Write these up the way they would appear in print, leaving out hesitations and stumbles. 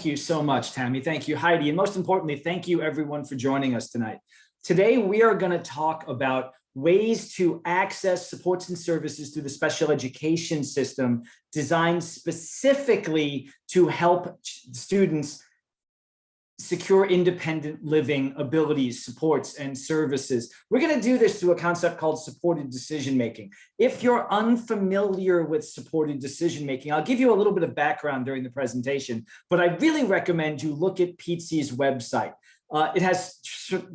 Thank you so much, Tammy. Thank you, Heidi. And most importantly, thank you everyone for joining us tonight. Today, we are going to talk about ways to access supports and services through the special education system designed specifically to help students secure independent living abilities, supports, and services. We're going to do this through a concept called supported decision-making. If you're unfamiliar with supported decision-making, I'll give you a little bit of background during the presentation, but I really recommend you look at PTSI's website. It has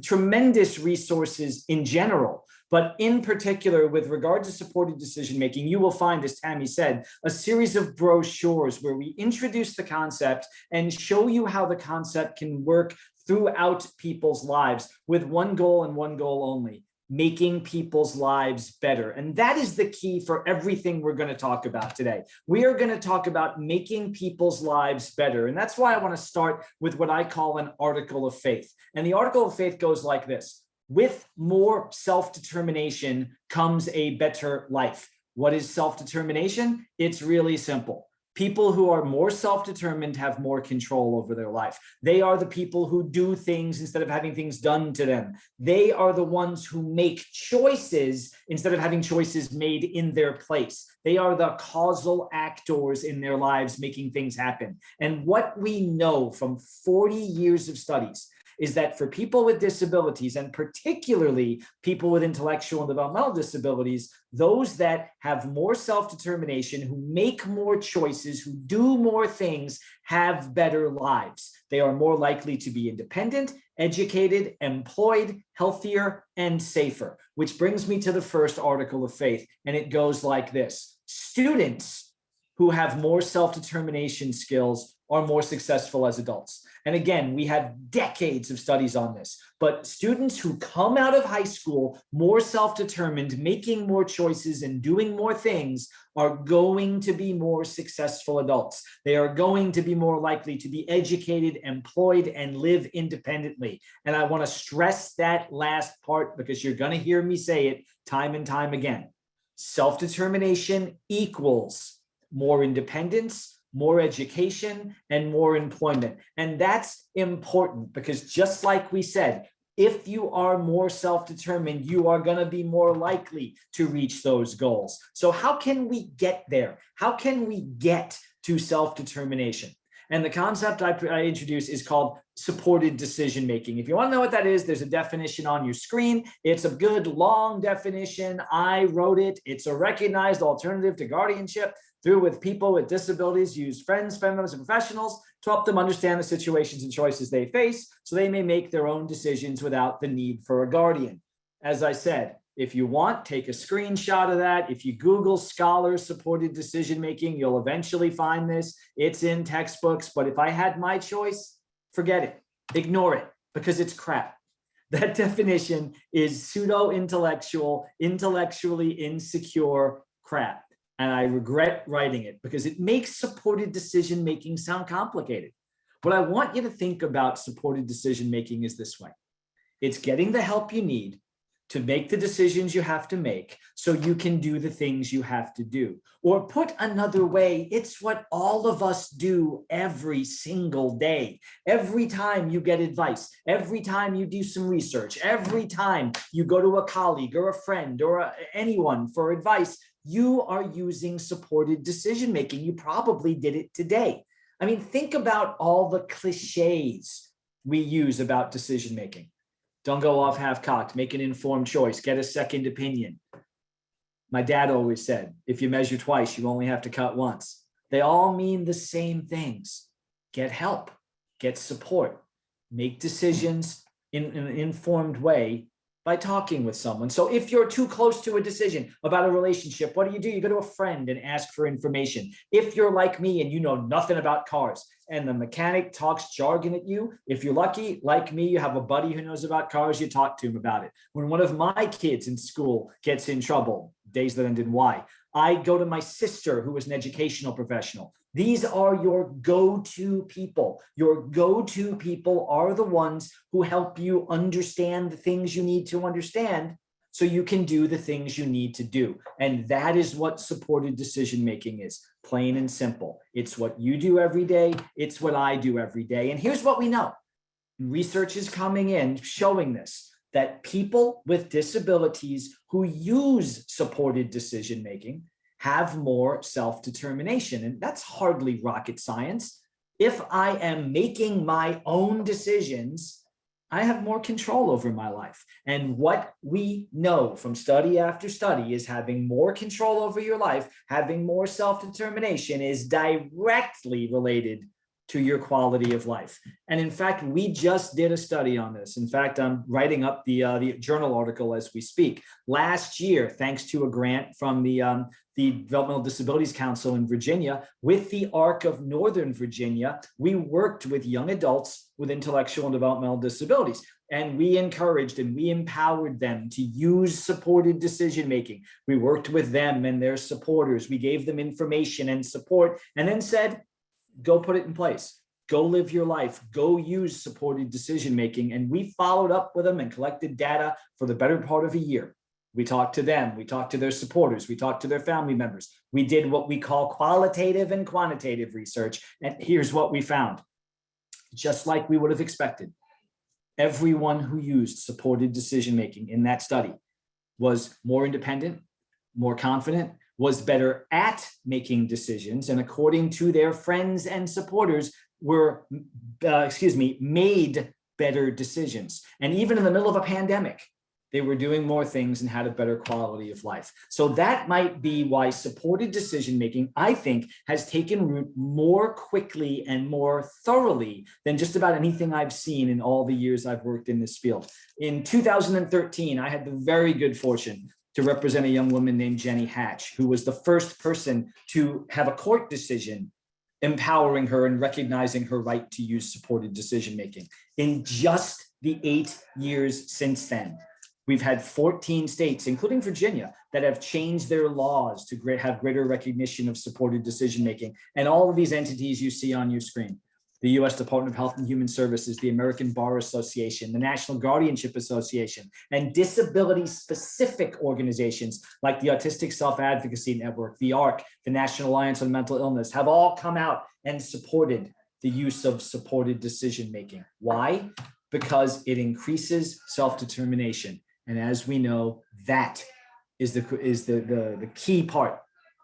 tremendous resources in general, but in particular, with regard to supported decision-making, you will find, as Tammy said, a series of brochures where we introduce the concept and show you how the concept can work throughout people's lives with one goal and one goal only: making people's lives better. And that is the key for everything we're going to talk about today. We are going to talk about making people's lives better. And that's why I want to start with what I call an article of faith. And the article of faith goes like this: with more self-determination comes a better life. What is self-determination? It's really simple. People who are more self-determined have more control over their life. They are the people who do things instead of having things done to them. They are the ones who make choices instead of having choices made in their place. They are the causal actors in their lives making things happen. And what we know from 40 years of studies is that for people with disabilities, and particularly people with intellectual and developmental disabilities, those that have more self-determination, who make more choices, who do more things, have better lives. They are more likely to be independent, educated, employed, healthier, and safer. Which brings me to the first article of faith, and it goes like this: students who have more self-determination skills are more successful as adults. And again, we have decades of studies on this, but students who come out of high school more self-determined, making more choices and doing more things, are going to be more successful adults. They are going to be more likely to be educated, employed, and live independently. And I want to stress that last part because you're going to hear me say it time and time again. Self-determination equals more independence, more education, and more employment. And that's important because, just like we said, if you are more self-determined, you are going to be more likely to reach those goals. So how can we get there? How can we get to self-determination? And the concept I introduce is called supported decision-making. If you want to know what that is, there's a definition on your screen. It's a good long definition. I wrote it. It's a recognized alternative to guardianship through which people with disabilities use friends, family members, and professionals to help them understand the situations and choices they face so they may make their own decisions without the need for a guardian. As I said, if you want, take a screenshot of that. If you Google scholars supported decision-making, you'll eventually find this. It's in textbooks, but if I had my choice, forget it, ignore it, because it's crap. That definition is pseudo-intellectual, intellectually insecure crap. And I regret writing it because it makes supported decision-making sound complicated. What I want you to think about supported decision-making is this way. It's getting the help you need to make the decisions you have to make so you can do the things you have to do. Or put another way, it's what all of us do every single day. Every time you get advice, every time you do some research, every time you go to a colleague or a friend or anyone for advice, you are using supported decision-making. You probably did it today. I mean, think about all the cliches we use about decision-making. Don't go off half-cocked, make an informed choice, get a second opinion. My dad always said, if you measure twice, you only have to cut once. They all mean the same things. Get help, get support, make decisions in an informed way by talking with someone. So if you're too close to a decision about a relationship, what do? You go to a friend and ask for information. If you're like me and you know nothing about cars and the mechanic talks jargon at you, if you're lucky, like me, you have a buddy who knows about cars, you talk to him about it. When one of my kids in school gets in trouble, days that ended in Y, I go to my sister, who is an educational professional. These are your go-to people. Your go-to people are the ones who help you understand the things you need to understand so you can do the things you need to do. And that is what supported decision-making is. plain and simple. It's what you do every day. It's what I do every day. And here's what we know. Research is coming in showing this, that people with disabilities who use supported decision-making have more self-determination. And that's hardly rocket science. If I am making my own decisions, I have more control over my life. And what we know from study after study is having more control over your life, having more self-determination is directly related to your quality of life. And in fact, we just did a study on this. In fact, I'm writing up the journal article as we speak. Last year, thanks to a grant from the Developmental Disabilities Council in Virginia, with the ARC of Northern Virginia, we worked with young adults with intellectual and developmental disabilities. And we encouraged and we empowered them to use supported decision-making. We worked with them and their supporters. We gave them information and support and then said, go put it in place. Go live your life. Go use supported decision-making. And we followed up with them and collected data for the better part of a year. We talked to them. We talked to their supporters. We talked to their family members. We did what we call qualitative and quantitative research. And here's what we found. Just like we would have expected, everyone who used supported decision-making in that study was more independent, more confident, was better at making decisions, and according to their friends and supporters, were, made better decisions. And even in the middle of a pandemic, they were doing more things and had a better quality of life. So that might be why supported decision-making, I think, has taken root more quickly and more thoroughly than just about anything I've seen in all the years I've worked in this field. In 2013, I had the very good fortune to represent a young woman named Jenny Hatch, who was the first person to have a court decision empowering her and recognizing her right to use supported decision-making. In just the 8 years since then, we've had 14 states, including Virginia, that have changed their laws to have greater recognition of supported decision-making. And all of these entities you see on your screen, the U.S. Department of Health and Human Services, the American Bar Association, the National Guardianship Association, and disability-specific organizations like the Autistic Self-Advocacy Network, the ARC, the National Alliance on Mental Illness, have all come out and supported the use of supported decision-making. Why? Because it increases self-determination. And as we know, that is the key part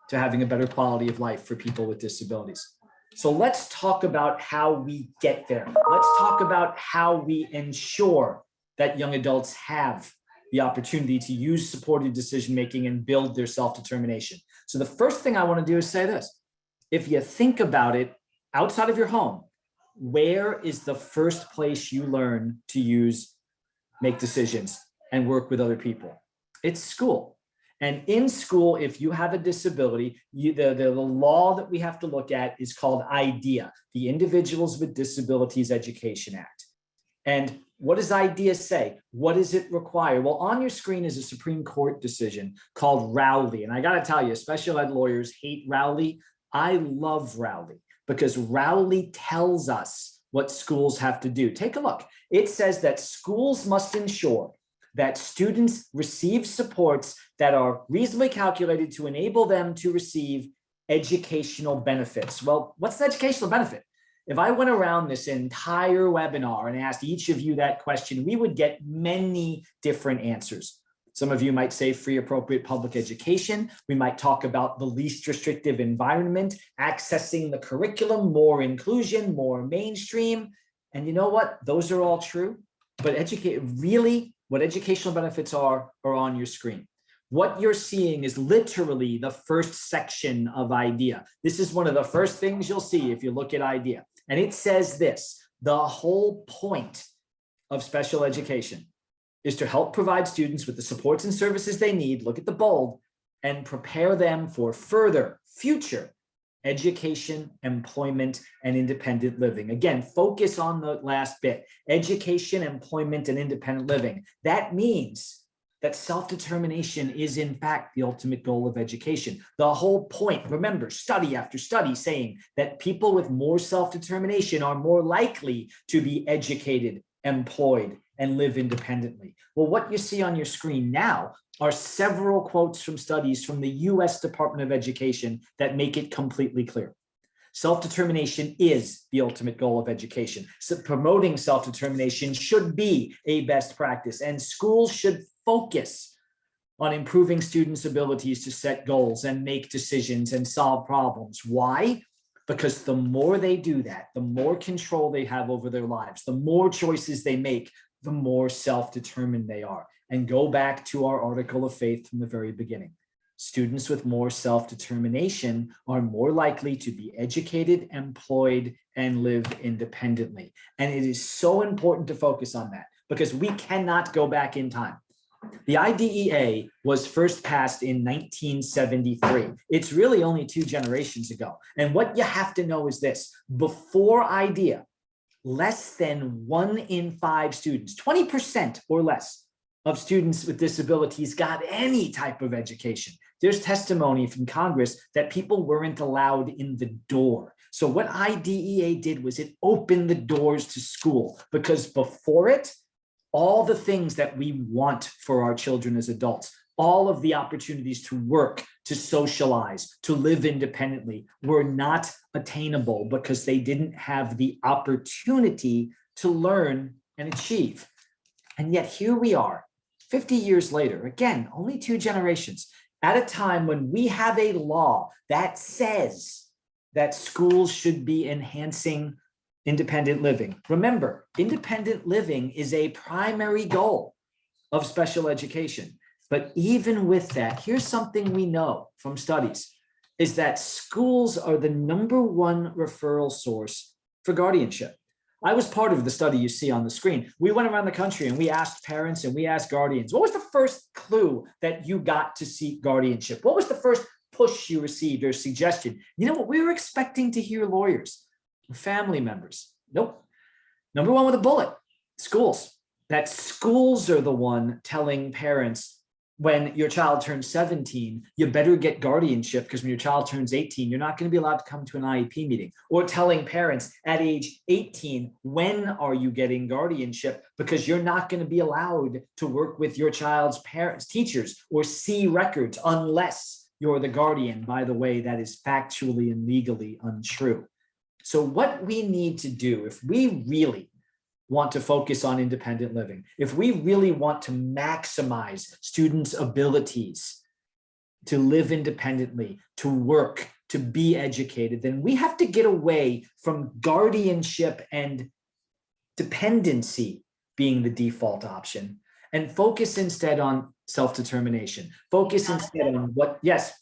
to having a better quality of life for people with disabilities. So let's talk about how we get there. Let's talk about how we ensure that young adults have the opportunity to use supported decision-making and build their self-determination. So the first thing I want to do is say this. If you think about it, outside of your home, where is the first place you learn to make decisions and work with other people? It's school. And in school, if you have a disability, the law that we have to look at is called IDEA, the Individuals with Disabilities Education Act. And what does IDEA say? What does it require? Well, on your screen is a Supreme Court decision called Rowley. And I got to tell you, special ed lawyers hate Rowley. I love Rowley because Rowley tells us what schools have to do. Take a look. It says that schools must ensure that students receive supports that are reasonably calculated to enable them to receive educational benefits. Well, what's the educational benefit? If I went around this entire webinar and asked each of you that question, we would get many different answers. Some of you might say free, appropriate public education. We might talk about the least restrictive environment, accessing the curriculum, more inclusion, more mainstream. And you know what? Those are all true. But what educational benefits are on your screen. What you're seeing is literally the first section of IDEA. This is one of the first things you'll see if you look at IDEA. And it says this: the whole point of special education is to help provide students with the supports and services they need, look at the bold, and prepare them for further future education, employment, and independent living. Again, focus on the last bit, education, employment, and independent living. That means that self-determination is in fact the ultimate goal of education. The whole point, remember, study after study saying that people with more self-determination are more likely to be educated, employed, and live independently. Well, what you see on your screen now are several quotes from studies from the US Department of Education that make it completely clear. Self-determination is the ultimate goal of education. So promoting self-determination should be a best practice, and schools should focus on improving students' abilities to set goals and make decisions and solve problems. Why? Because the more they do that, the more control they have over their lives, the more choices they make, the more self-determined they are. And go back to our article of faith from the very beginning. Students with more self-determination are more likely to be educated, employed, and live independently. And it is so important to focus on that because we cannot go back in time. The IDEA was first passed in 1973. It's really only 2 generations ago. And what you have to know is this: before IDEA, less than 1 in 5 students, 20% or less of students with disabilities got any type of education. There's testimony from Congress that people weren't allowed in the door. So what IDEA did was it opened the doors to school, because before it, all the things that we want for our children as adults, all of the opportunities to work, to socialize, to live independently were not attainable because they didn't have the opportunity to learn and achieve. And yet here we are, 50 years later, again, only 2 generations, at a time when we have a law that says that schools should be enhancing independent living. Remember, independent living is a primary goal of special education. But even with that, here's something we know from studies, is that schools are the #1 referral source for guardianship. I was part of the study you see on the screen. We went around the country and we asked parents and we asked guardians, what was the first clue that you got to seek guardianship? What was the first push you received or suggestion? You know what? We were expecting to hear lawyers, family members. Nope. #1 with a bullet, schools. That schools are the one telling parents, when your child turns 17, you better get guardianship, because when your child turns 18, you're not going to be allowed to come to an IEP meeting. Or telling parents at age 18, when are you getting guardianship? Because you're not going to be allowed to work with your child's parents, teachers, or see records unless you're the guardian. By the way, that is factually and legally untrue. So what we need to do, if we really want to focus on independent living, if we really want to maximize students' abilities to live independently, to work, to be educated, then we have to get away from guardianship and dependency being the default option and focus instead on self-determination. Focus instead on what, yes.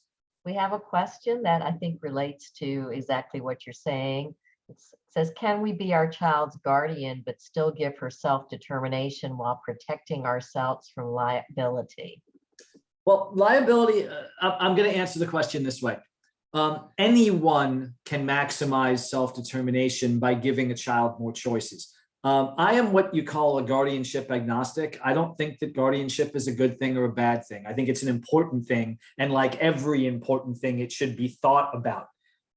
We have a question that I think relates to exactly what you're saying. It says, can we be our child's guardian but still give her self-determination while protecting ourselves from liability? Well, liability, I'm going to answer the question this way. Anyone can maximize self-determination by giving a child more choices. I am what you call a guardianship agnostic. I don't think that guardianship is a good thing or a bad thing. I think it's an important thing. And like every important thing, it should be thought about.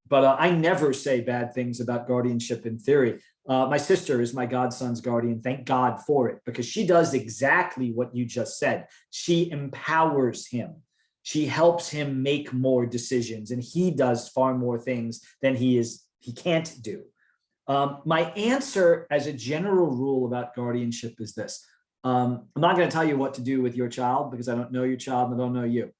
But I never say bad things about guardianship in theory. My sister is my godson's guardian. Thank God for it, because she does exactly what you just said. She empowers him. She helps him make more decisions, and he does far more things than he can't do. My answer as a general rule about guardianship is this. I'm not going to tell you what to do with your child because I don't know your child and I don't know you.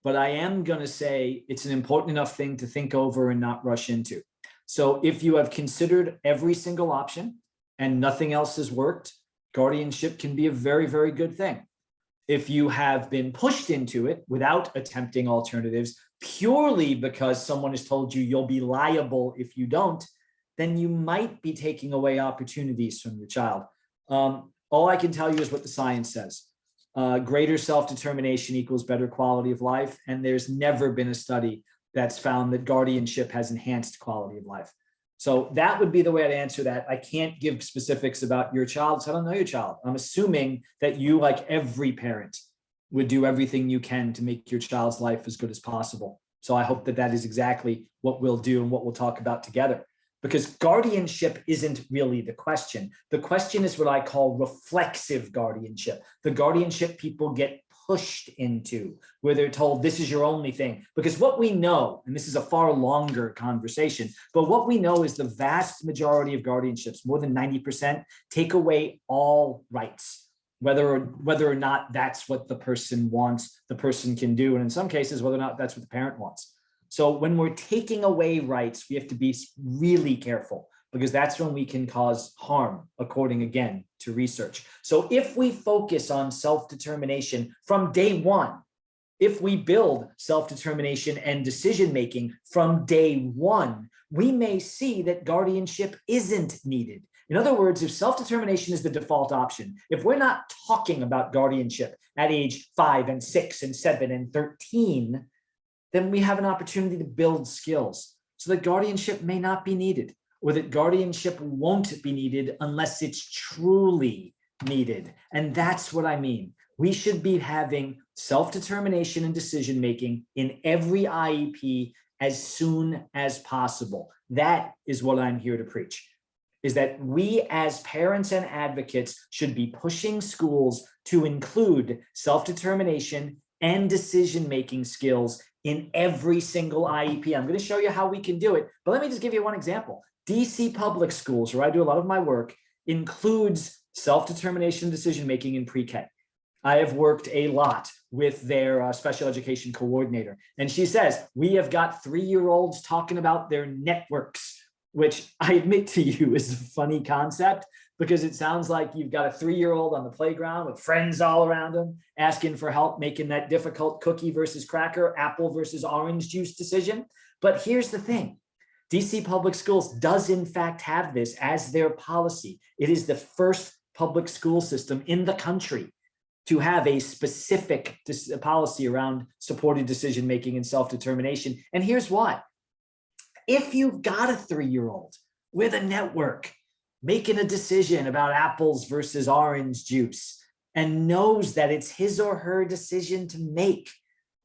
But I am going to say it's an important enough thing to think over and not rush into. So if you have considered every single option and nothing else has worked, guardianship can be a very, very good thing. If you have been pushed into it without attempting alternatives purely because someone has told you you'll be liable if you don't, then you might be taking away opportunities from your child. All I can tell you is what the science says. Greater self-determination equals better quality of life. And there's never been a study that's found that guardianship has enhanced quality of life. So that would be the way I'd answer that. I can't give specifics about your child, so I don't know your child. I'm assuming that you, like every parent, would do everything you can to make your child's life as good as possible. So I hope that that is exactly what we'll do and what we'll talk about together. because guardianship isn't really the question. The question is what I call reflexive guardianship, the guardianship people get pushed into, where they're told this is your only thing. Because what we know, and this is a far longer conversation, but what we know is the vast majority of guardianships, more than 90%, take away all rights, whether or not that's what the person wants, the person can do, and in some cases, whether or not that's what the parent wants. So when we're taking away rights, we have to be really careful, because that's when we can cause harm, according again to research. So if we focus on self-determination from day one, if we build self-determination and decision-making from day one, we may see that guardianship isn't needed. In other words, if self-determination is the default option, if we're not talking about guardianship at age 5 and 6 and 7 and 13, then we have an opportunity to build skills so that guardianship may not be needed, or that guardianship won't be needed unless it's truly needed. And that's what I mean. We should be having self-determination and decision-making in every IEP as soon as possible. That is what I'm here to preach, is that we as parents and advocates should be pushing schools to include self-determination and decision-making skills in every single IEP. I'm going to show you how we can do it, but let me just give you one example. DC public schools, where I do a lot of my work, includes self-determination decision-making in pre-K. I have worked a lot with their special education coordinator, and she says, we have got 3-year-olds talking about their networks, which I admit to you is a funny concept, because it sounds like you've got a 3-year-old on the playground with friends all around them, asking for help making that difficult cookie versus cracker, apple versus orange juice decision. But here's the thing. DC Public Schools does in fact have this as their policy. It is the first public school system in the country to have a specific policy around supported decision-making and self-determination. And here's why. If you've got a 3-year-old with a network making a decision about apples versus orange juice and knows that it's his or her decision to make,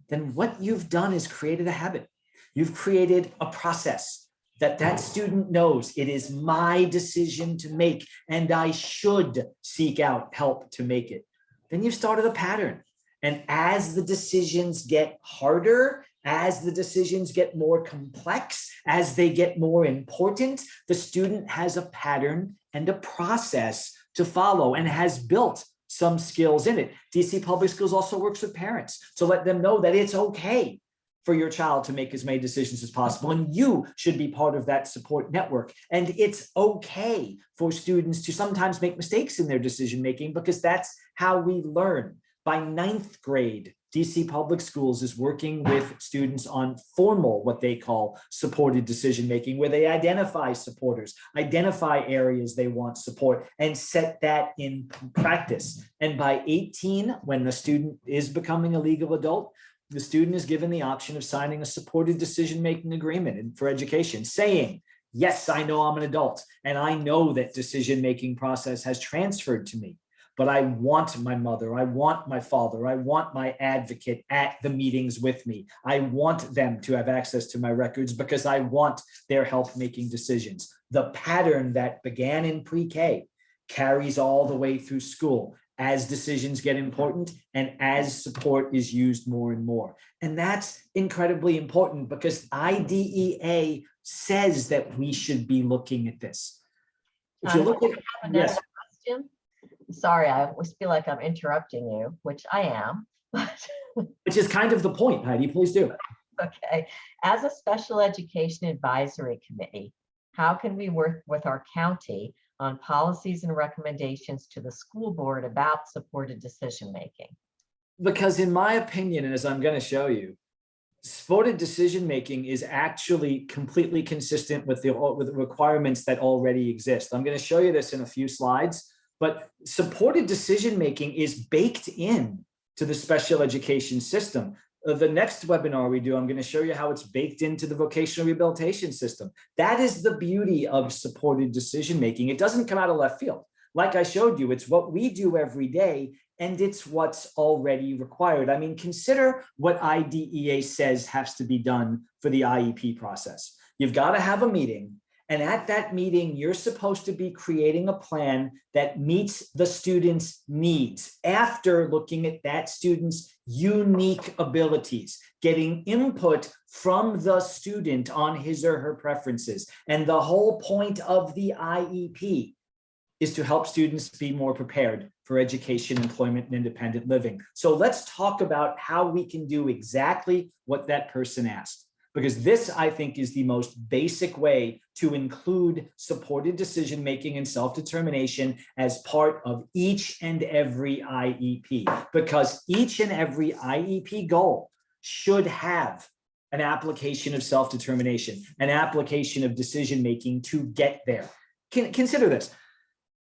then what you've done is created a habit. You've created a process that student knows it is my decision to make and I should seek out help to make it. Then you've started a pattern. And as the decisions get harder, as the decisions get more complex, as they get more important, the student has a pattern and a process to follow and has built some skills in it. DC Public Schools also works with parents to let them know that it's okay for your child to make as many decisions as possible, and you should be part of that support network. And it's okay for students to sometimes make mistakes in their decision-making, because that's how we learn. By 9th grade, DC Public Schools is working with students on formal, what they call supported decision-making, where they identify supporters, identify areas they want support, and set that in practice. And by 18, when the student is becoming a legal adult, the student is given the option of signing a supported decision-making agreement for education, saying, yes, I know I'm an adult, and I know that decision-making process has transferred to me, but I want my mother, I want my father, I want my advocate at the meetings with me. I want them to have access to my records because I want their help making decisions. The pattern that began in pre-K carries all the way through school as decisions get important and as support is used more and more. And that's incredibly important because IDEA says that we should be looking at this. If you look at, yes. Question. Sorry, I always feel like I'm interrupting you, which I am. Which is kind of the point, Heidi, please do. Okay. As a special education advisory committee, how can we work with our county on policies and recommendations to the school board about supported decision-making? Because in my opinion, and as I'm going to show you, supported decision-making is actually completely consistent with the requirements that already exist. I'm going to show you this in a few slides, but supported decision-making is baked in to the special education system. The next webinar we do, I'm going to show you how it's baked into the vocational rehabilitation system. That is the beauty of supported decision-making. It doesn't come out of left field. Like I showed you, it's what we do every day, and it's what's already required. I mean, consider what IDEA says has to be done for the IEP process. You've got to have a meeting, And at that meeting, you're supposed to be creating a plan that meets the student's needs after looking at that student's unique abilities, getting input from the student on his or her preferences. And the whole point of the IEP is to help students be more prepared for education, employment, and independent living. So let's talk about how we can do exactly what that person asked. Because this, I think, is the most basic way to include supported decision-making and self-determination as part of each and every IEP. Because each and every IEP goal should have an application of self-determination, an application of decision-making to get there. Consider this.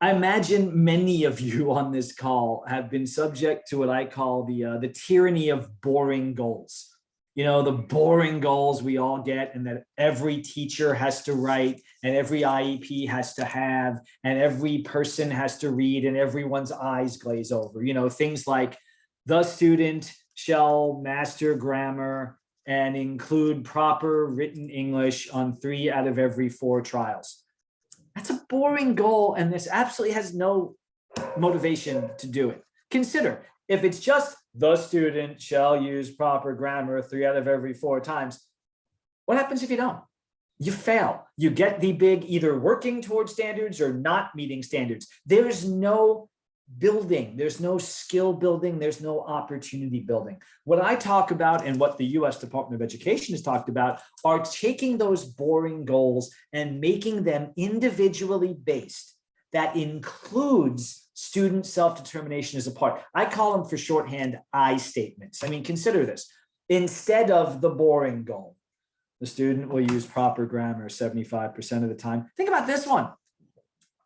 I imagine many of you on this call have been subject to what I call the tyranny of boring goals. You know, the boring goals we all get and that every teacher has to write and every IEP has to have and every person has to read and everyone's eyes glaze over. You know, things like the student shall master grammar and include proper written English on 3 out of every 4 trials. That's a boring goal, and this absolutely has no motivation to do it. Consider, if it's just the student shall use proper grammar 3 out of every 4 times, what happens if you don't? You fail. You get the big either working towards standards or not meeting standards. There's no building, there's no skill building, there's no opportunity building. What I talk about and what the US Department of Education has talked about are taking those boring goals and making them individually based. That includes student self-determination as a part. I call them for shorthand I statements. I mean, consider this. Instead of the boring goal, the student will use proper grammar 75% of the time. Think about this one.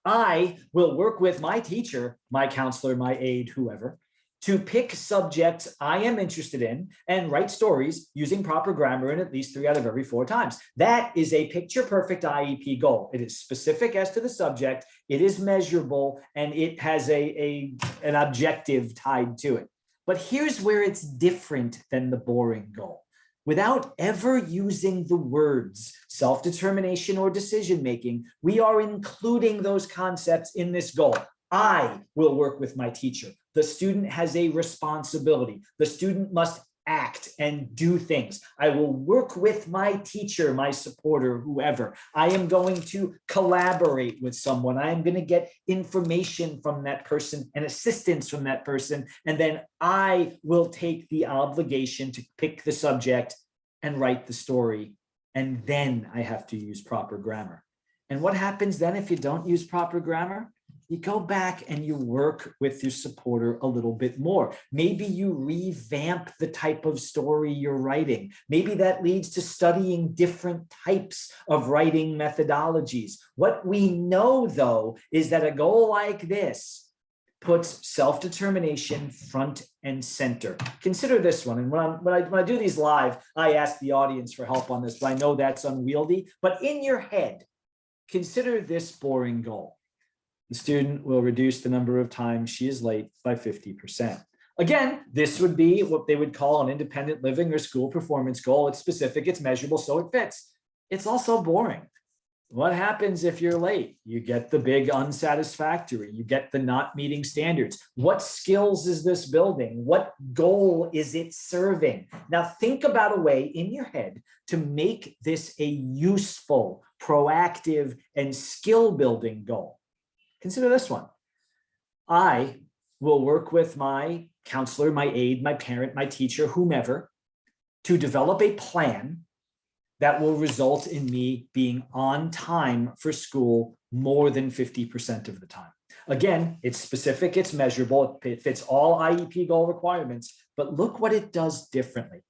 I will work with my teacher, my counselor, my aide, whoever, to pick subjects I am interested in and write stories using proper grammar in at least 3 out of every 4 times. That is a picture-perfect IEP goal. It is specific as to the subject, it is measurable, and it has an objective tied to it. But here's where it's different than the boring goal. Without ever using the words self-determination or decision-making, we are including those concepts in this goal. I will work with my teacher. The student has a responsibility. The student must act and do things. I will work with my teacher, my supporter, whoever. I am going to collaborate with someone. I am going to get information from that person and assistance from that person. And then I will take the obligation to pick the subject and write the story. And then I have to use proper grammar. And what happens then if you don't use proper grammar? You go back and you work with your supporter a little bit more. Maybe you revamp the type of story you're writing. Maybe that leads to studying different types of writing methodologies. What we know, though, is that a goal like this puts self-determination front and center. Consider this one. And when I do these live, I ask the audience for help on this, but I know that's unwieldy. But in your head, consider this boring goal. The student will reduce the number of times she is late by 50%. Again, this would be what they would call an independent living or school performance goal. It's specific, it's measurable, so it fits. It's also boring. What happens if you're late? You get the big unsatisfactory. You get the not meeting standards. What skills is this building? What goal is it serving? Now think about a way in your head to make this a useful, proactive, and skill building goal. Consider this one. I will work with my counselor, my aide, my parent, my teacher, whomever, to develop a plan that will result in me being on time for school more than 50% of the time. Again, it's specific, it's measurable, it fits all IEP goal requirements, but look what it does differently.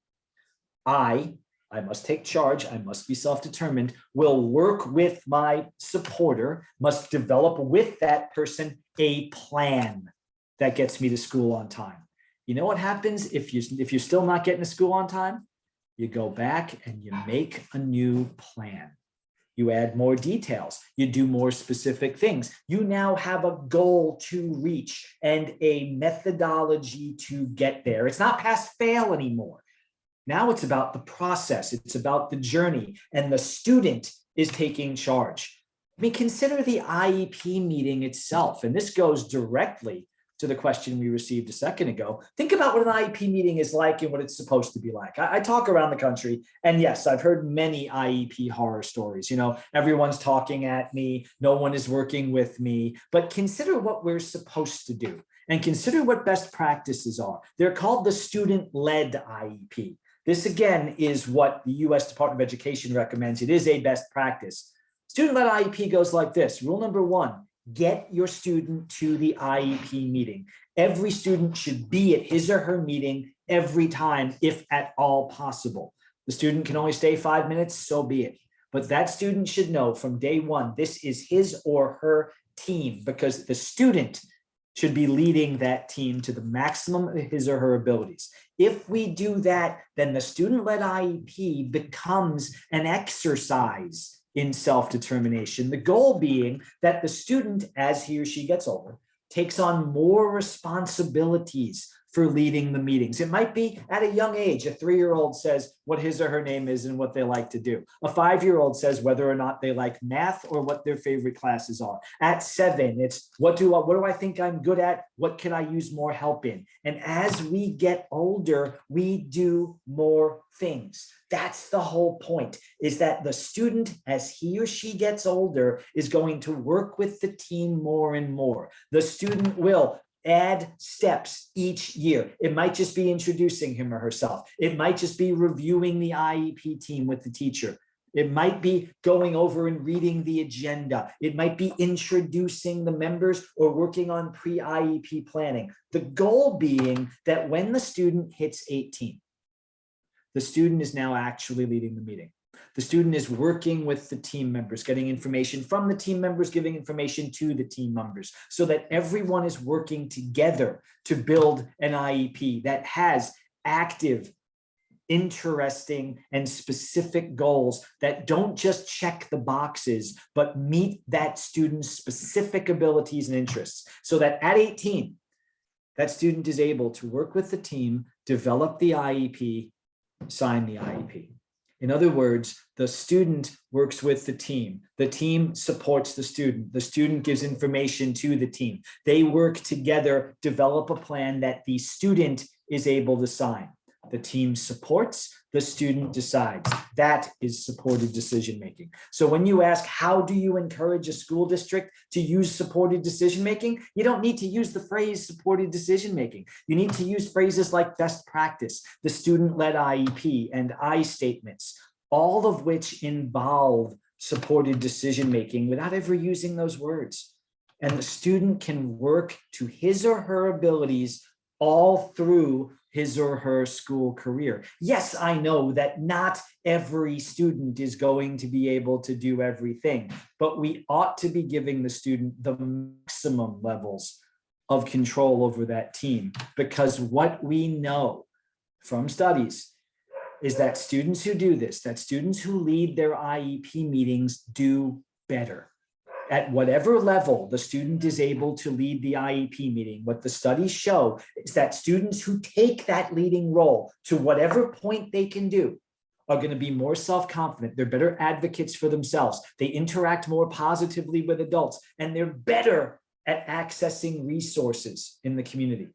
I must take charge, I must be self-determined, will work with my supporter, must develop with that person a plan that gets me to school on time. You know what happens if you're still not getting to school on time? You go back and you make a new plan. You add more details, you do more specific things. You now have a goal to reach and a methodology to get there. It's not pass-fail anymore. Now it's about the process, it's about the journey, and the student is taking charge. I mean, consider the IEP meeting itself, and this goes directly to the question we received a second ago. Think about what an IEP meeting is like and what it's supposed to be like. I talk around the country, and yes, I've heard many IEP horror stories. You know, everyone's talking at me, no one is working with me, but consider what we're supposed to do and consider what best practices are. They're called the student-led IEP. This, again, is what the US Department of Education recommends. It is a best practice. Student-led IEP goes like this. Rule number one, get your student to the IEP meeting. Every student should be at his or her meeting every time, if at all possible. The student can only stay 5 minutes, so be it. But that student should know from day one, this is his or her team, because the student should be leading that team to the maximum of his or her abilities. If we do that, then the student-led IEP becomes an exercise in self-determination. The goal being that the student, as he or she gets older, takes on more responsibilities for leading the meetings. It might be at a young age. A 3-year-old says what his or her name is and what they like to do. A 5-year-old says whether or not they like math or what their favorite classes are. At 7, it's what do I think I'm good at? What can I use more help in? And as we get older, we do more things. That's the whole point, is that the student, as he or she gets older, is going to work with the team more and more. The student will add steps each year. It might just be introducing him or herself. It might just be reviewing the IEP team with the teacher. It might be going over and reading the agenda. It might be introducing the members or working on pre-IEP planning. The goal being that when the student hits 18, the student is now actually leading the meeting. The student is working with the team members, getting information from the team members, giving information to the team members, so that everyone is working together to build an IEP that has active, interesting, and specific goals that don't just check the boxes, but meet that student's specific abilities and interests, so that at 18, that student is able to work with the team, develop the IEP, sign the IEP. In other words, the student works with the team supports the student gives information to the team. They work together, develop a plan that the student is able to sign. The team supports, the student decides. That is supported decision-making. So when you ask, how do you encourage a school district to use supported decision-making? You don't need to use the phrase supported decision-making. You need to use phrases like best practice, the student-led IEP, and I statements, all of which involve supported decision-making without ever using those words. And the student can work to his or her abilities all through his or her school career. Yes, I know that not every student is going to be able to do everything, but we ought to be giving the student the maximum levels of control over that team, because what we know from studies is that students who do this, that students who lead their IEP meetings do better. At whatever level the student is able to lead the IEP meeting, what the studies show is that students who take that leading role to whatever point they can do are going to be more self-confident. They're better advocates for themselves. They interact more positively with adults, and they're better at accessing resources in the community.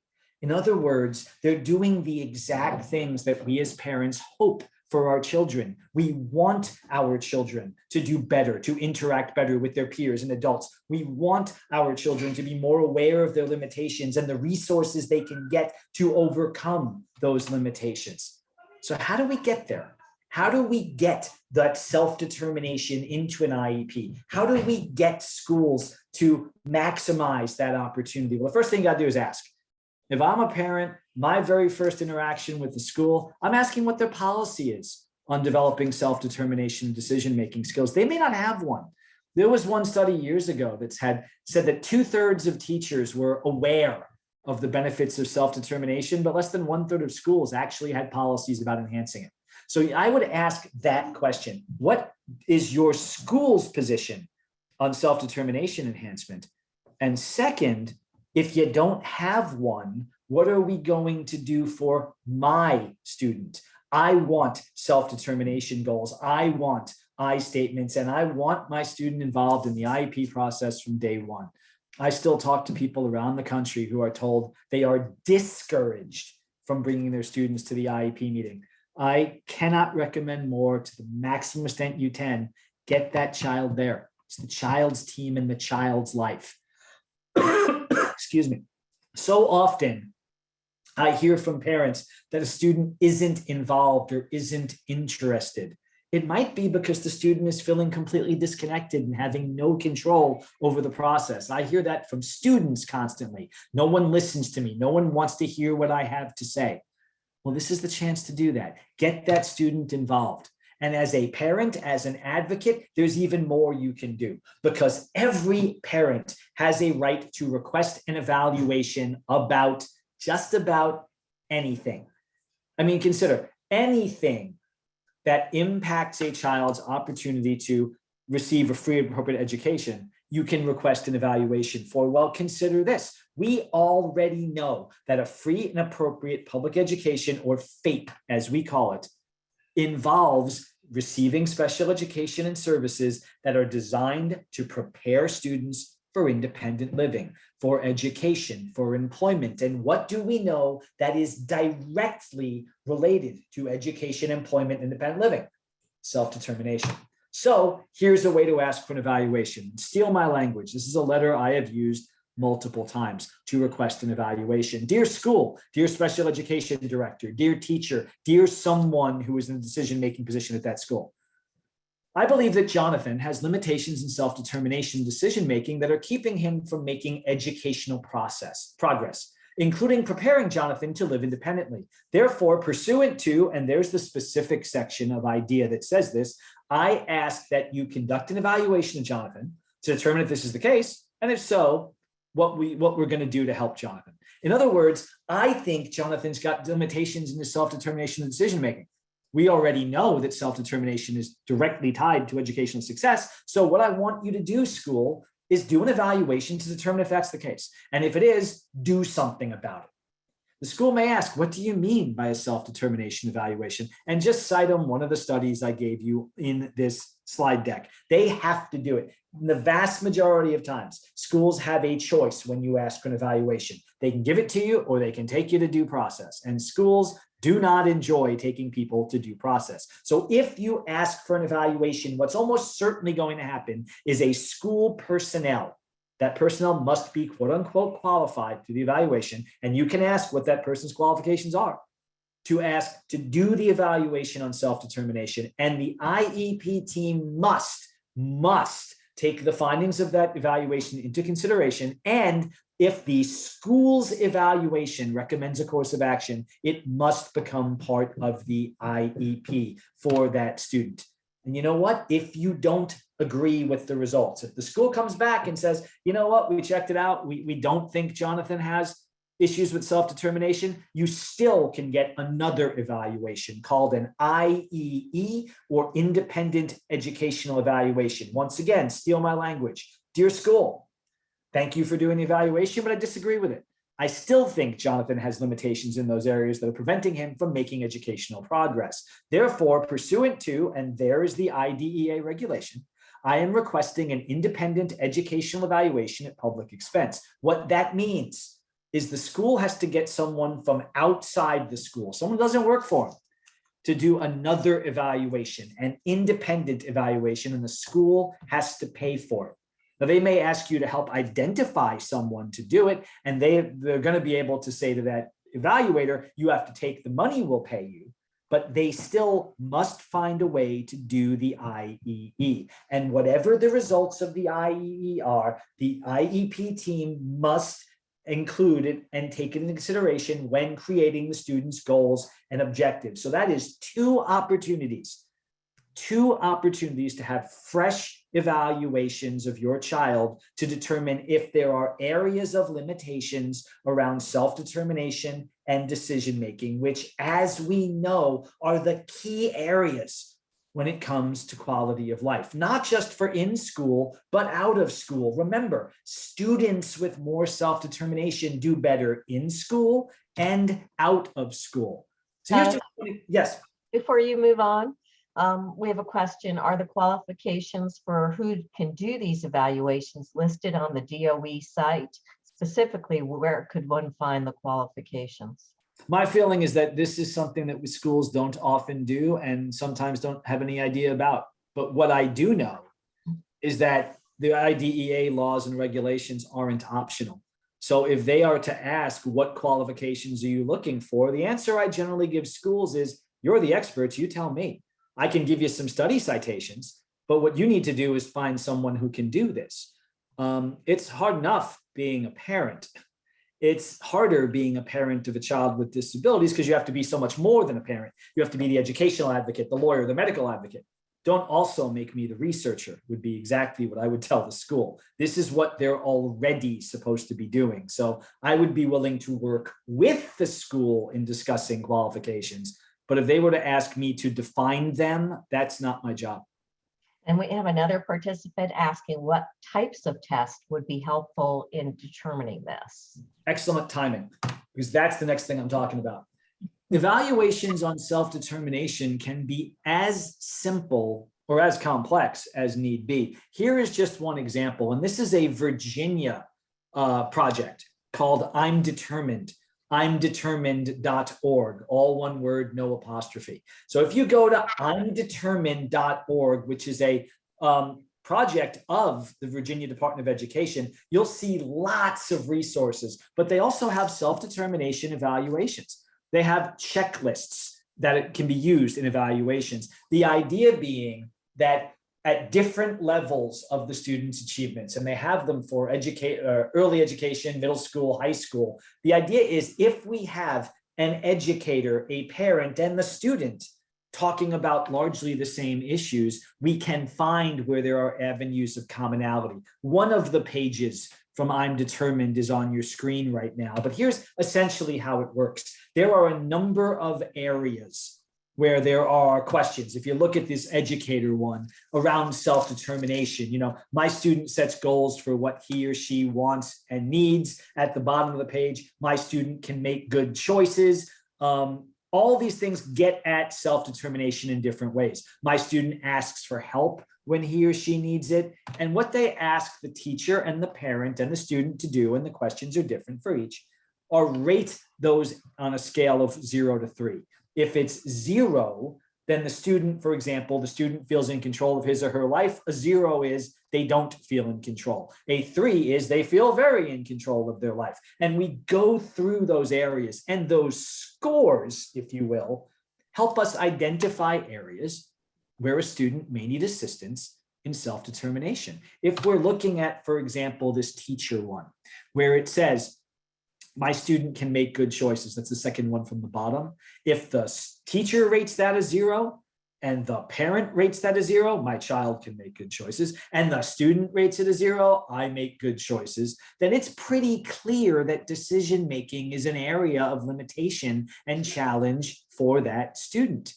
In other words, they're doing the exact things that we as parents hope for our children. We want our children to do better, to interact better with their peers and adults. We want our children to be more aware of their limitations and the resources they can get to overcome those limitations. So how do we get there? How do we get that self-determination into an IEP? How do we get schools to maximize that opportunity? Well, the first thing you gotta do is ask. If I'm a parent, my very first interaction with the school, I'm asking what their policy is on developing self-determination and decision-making skills. They may not have one. There was one study years ago that said that 2/3 of teachers were aware of the benefits of self-determination, but less than 1/3 of schools actually had policies about enhancing it. So I would ask that question. What is your school's position on self-determination enhancement? And second, if you don't have one, what are we going to do for my student? I want self-determination goals. I want I statements, and I want my student involved in the IEP process from day one. I still talk to people around the country who are told they are discouraged from bringing their students to the IEP meeting. I cannot recommend more to the maximum extent you can. Get that child there. It's the child's team and the child's life. Excuse me. So often, I hear from parents that a student isn't involved or isn't interested. It might be because the student is feeling completely disconnected and having no control over the process. I hear that from students constantly. No one listens to me. No one wants to hear what I have to say. Well, this is the chance to do that. Get that student involved. And as a parent, as an advocate, there's even more you can do, because every parent has a right to request an evaluation about just about anything. I mean, consider anything that impacts a child's opportunity to receive a free and appropriate education, you can request an evaluation for. Well, consider this. We already know that a free and appropriate public education, or FAPE as we call it, involves receiving special education and services that are designed to prepare students for independent living, for education, for employment. And what do we know that is directly related to education, employment, independent living? Self-determination. So here's a way to ask for an evaluation. Steal my language. This is a letter I have used multiple times to request an evaluation. Dear school, dear special education director, dear teacher, dear someone who is in a decision-making position at that school. I believe that Jonathan has limitations in self-determination decision-making that are keeping him from making educational progress, including preparing Jonathan to live independently. Therefore, pursuant to, and there's the specific section of IDEA that says this, I ask that you conduct an evaluation of Jonathan to determine if this is the case, and if so, what we're going to do to help Jonathan. In other words, I think Jonathan's got limitations in his self-determination and decision-making. We already know that self-determination is directly tied to educational success. So what I want you to do, school, is do an evaluation to determine if that's the case. And if it is, do something about it. The school may ask, what do you mean by a self-determination evaluation? And just cite them one of the studies I gave you in this slide deck. They have to do it. The vast majority of times, schools have a choice when you ask for an evaluation. They can give it to you or they can take you to due process. And schools do not enjoy taking people to due process. So if you ask for an evaluation, what's almost certainly going to happen is a school personnel. That personnel must be quote unquote qualified through the evaluation. And you can ask what that person's qualifications are to ask to do the evaluation on self-determination. And the IEP team must take the findings of that evaluation into consideration. And if the school's evaluation recommends a course of action, it must become part of the IEP for that student. And you know what? If you don't agree with the results, if the school comes back and says, you know what, we checked it out, we don't think Jonathan has issues with self-determination, you still can get another evaluation called an IEE, or Independent Educational Evaluation. Once again, steal my language. Dear school, thank you for doing the evaluation, but I disagree with it. I still think Jonathan has limitations in those areas that are preventing him from making educational progress. Therefore, pursuant to, and there is the IDEA regulation, I am requesting an independent educational evaluation at public expense. What that means is the school has to get someone from outside the school, someone who doesn't work for them, to do another evaluation, an independent evaluation, and the school has to pay for it. Now, they may ask you to help identify someone to do it, and they're going to be able to say to that evaluator, you have to take the money, we'll pay you, but they still must find a way to do the IEE. And whatever the results of the IEE are, the IEP team must include it and take it into consideration when creating the student's goals and objectives. So that is two opportunities to have fresh evaluations of your child to determine if there are areas of limitations around self-determination and decision-making, which, as we know, are the key areas when it comes to quality of life, not just for in school, but out of school. Remember, students with more self-determination do better in school and out of school. So here's yes. Before you move on, We have a question. Are the qualifications for who can do these evaluations listed on the DOE site? Specifically, where could one find the qualifications? My feeling is that this is something that schools don't often do and sometimes don't have any idea about. But what I do know is that the IDEA laws and regulations aren't optional. So if they are to ask what qualifications are you looking for, the answer I generally give schools is, you're the experts, you tell me. I can give you some study citations, but what you need to do is find someone who can do this. It's hard enough being a parent. It's harder being a parent of a child with disabilities because you have to be so much more than a parent. You have to be the educational advocate, the lawyer, the medical advocate. Don't also make me the researcher would be exactly what I would tell the school. This is what they're already supposed to be doing. So I would be willing to work with the school in discussing qualifications. But if they were to ask me to define them, that's not my job. And we have another participant asking what types of tests would be helpful in determining this. Excellent timing, because that's the next thing I'm talking about. Evaluations on self-determination can be as simple or as complex as need be. Here is just one example, and this is a Virginia project called I'm Determined. I'mDetermined.org, all one word, no apostrophe. So if you go to I'mDetermined.org, which is a project of the Virginia Department of Education, you'll see lots of resources, but they also have self-determination evaluations. They have checklists that can be used in evaluations. The idea being that at different levels of the student's achievements, and they have them for early education, middle school, high school. The idea is if we have an educator, a parent, and the student talking about largely the same issues, we can find where there are avenues of commonality. One of the pages from I'm Determined is on your screen right now, but here's essentially how it works. There are a number of areas where there are questions. If you look at this educator one around self-determination, my student sets goals for what he or she wants and needs. At the bottom of the page, my student can make good choices. All these things get at self-determination in different ways. My student asks for help when he or she needs it. And what they ask the teacher and the parent and the student to do, and the questions are different for each, are rate those on a scale of 0 to 3. If it's 0, then the student, for example, the student feels in control of his or her life. A 0 is they don't feel in control. A 3 is they feel very in control of their life. And we go through those areas, and those scores, if you will, help us identify areas where a student may need assistance in self-determination. If we're looking at, for example, this teacher one, where it says, my student can make good choices. That's the second one from the bottom. If the teacher rates that a 0 and the parent rates that a 0, my child can make good choices, and the student rates it a 0, I make good choices, then it's pretty clear that decision-making is an area of limitation and challenge for that student.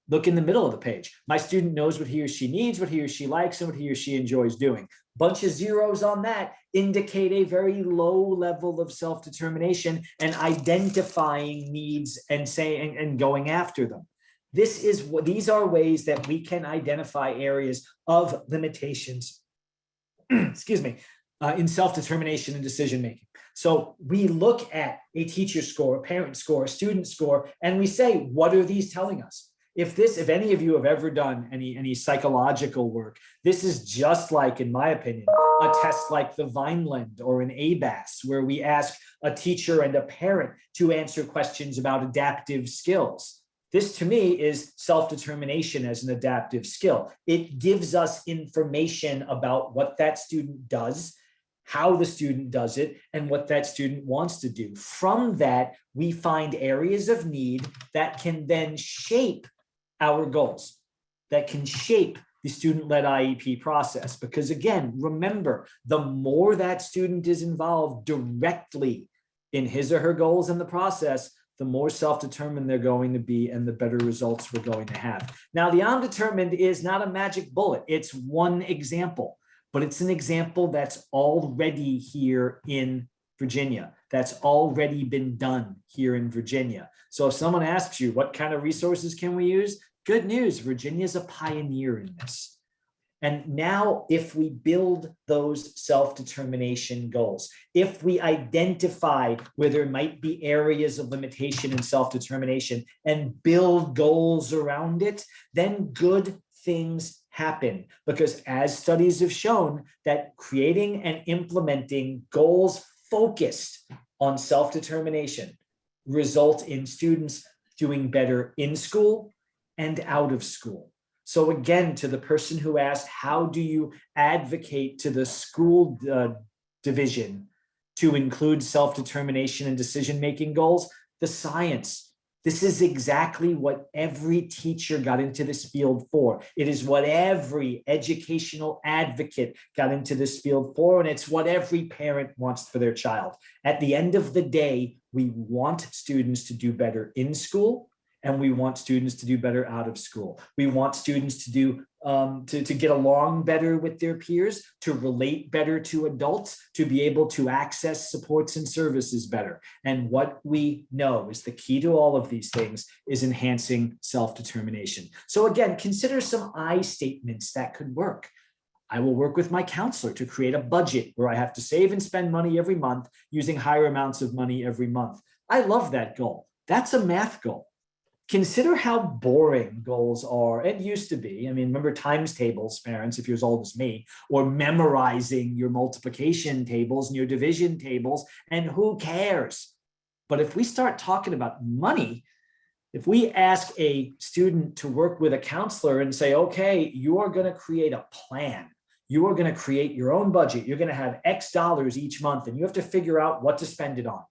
Look in the middle of the page. My student knows what he or she needs, what he or she likes, and what he or she enjoys doing. Bunch of zeros on that indicate a very low level of self-determination and identifying needs and going after them. These are ways that we can identify areas of limitations, excuse me, in self-determination and decision-making. So we look at a teacher score, a parent score, a student score, and we say, what are these telling us? If any of you have ever done any psychological work, this is just like, in my opinion, a test like the Vineland or an ABAS, where we ask a teacher and a parent to answer questions about adaptive skills. This, to me, is self-determination as an adaptive skill. It gives us information about what that student does, how the student does it, and what that student wants to do. From that, we find areas of need that can then shape our goals, that can shape the student-led IEP process. Because again, remember, the more that student is involved directly in his or her goals in the process, the more self-determined they're going to be and the better results we're going to have. Now, the I'm Determined is not a magic bullet. It's one example, but it's an example that's already here in Virginia. That's already been done here in Virginia. So if someone asks you, what kind of resources can we use? Good news, Virginia is a pioneer in this. And now if we build those self-determination goals, if we identify where there might be areas of limitation in self-determination and build goals around it, then good things happen. Because as studies have shown, that creating and implementing goals focused on self-determination result in students doing better in school and out of school. So again, to the person who asked, how do you advocate to the school division to include self-determination and decision-making goals? The science. This is exactly what every teacher got into this field for. It is what every educational advocate got into this field for, and it's what every parent wants for their child. At the end of the day, we want students to do better in school, and we want students to do better out of school. We want students to do to get along better with their peers, to relate better to adults, to be able to access supports and services better. And what we know is the key to all of these things is enhancing self-determination. So again, consider some I statements that could work. I will work with my counselor to create a budget where I have to save and spend money every month using higher amounts of money every month. I love that goal. That's a math goal. Consider how boring goals are. It used to be. I mean, remember times tables, parents, if you're as old as me, or memorizing your multiplication tables and your division tables, and who cares? But if we start talking about money, if we ask a student to work with a counselor and say, okay, you are going to create a plan. You are going to create your own budget. You're going to have X dollars each month, and you have to figure out what to spend it on.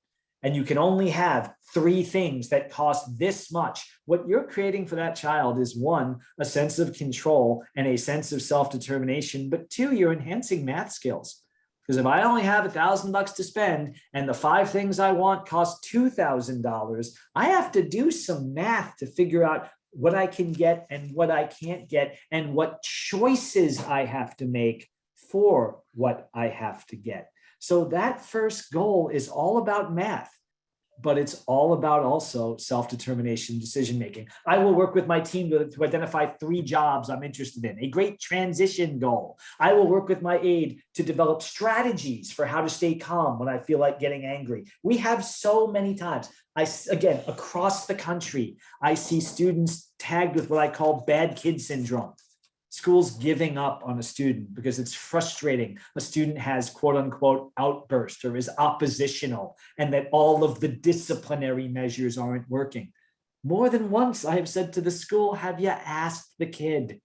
And you can only have 3 things that cost this much. What you're creating for that child is 1, a sense of control and a sense of self-determination, but 2, you're enhancing math skills. Because if I only have $1,000 to spend and the 5 things I want cost $2,000, I have to do some math to figure out what I can get and what I can't get and what choices I have to make for what I have to get. So that first goal is all about math, but it's all about also self-determination, decision-making. I will work with my team to identify 3 jobs I'm interested in, a great transition goal. I will work with my aide to develop strategies for how to stay calm when I feel like getting angry. We have so many times, again, across the country, I see students tagged with what I call bad kid syndrome. Schools giving up on a student because it's frustrating. A student has quote unquote outburst or is oppositional, and that all of the disciplinary measures aren't working. More than once, I have said to the school, have you asked the kid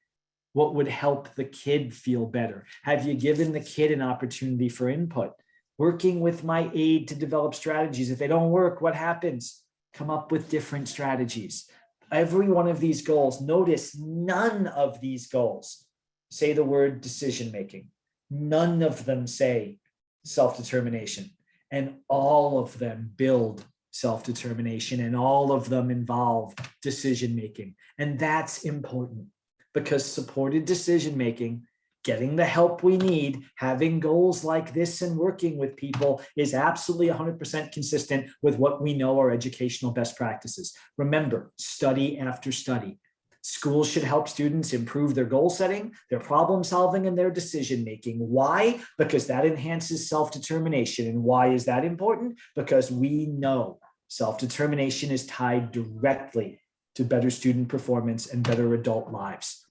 what would help the kid feel better? Have you given the kid an opportunity for input? Working with my aide to develop strategies. If they don't work, what happens? Come up with different strategies. Every one of these goals, notice none of these goals say the word decision-making. None of them say self-determination. And all of them build self-determination, and all of them involve decision-making. And that's important because supported decision-making, getting the help we need, having goals like this and working with people is absolutely 100% consistent with what we know are educational best practices. Remember, study after study. Schools should help students improve their goal setting, their problem solving, and their decision making. Why? Because that enhances self-determination. And why is that important? Because we know self-determination is tied directly to better student performance and better adult lives.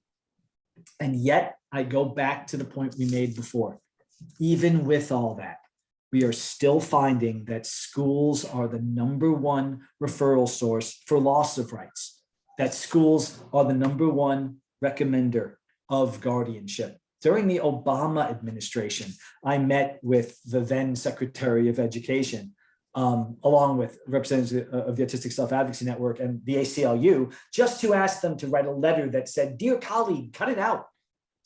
And yet, I go back to the point we made before. Even with all that, we are still finding that schools are the #1 referral source for loss of rights, that schools are the #1 recommender of guardianship. During the Obama administration, I met with the then Secretary of Education, along with representatives of the Autistic Self-Advocacy Network and the ACLU, just to ask them to write a letter that said, dear colleague, cut it out.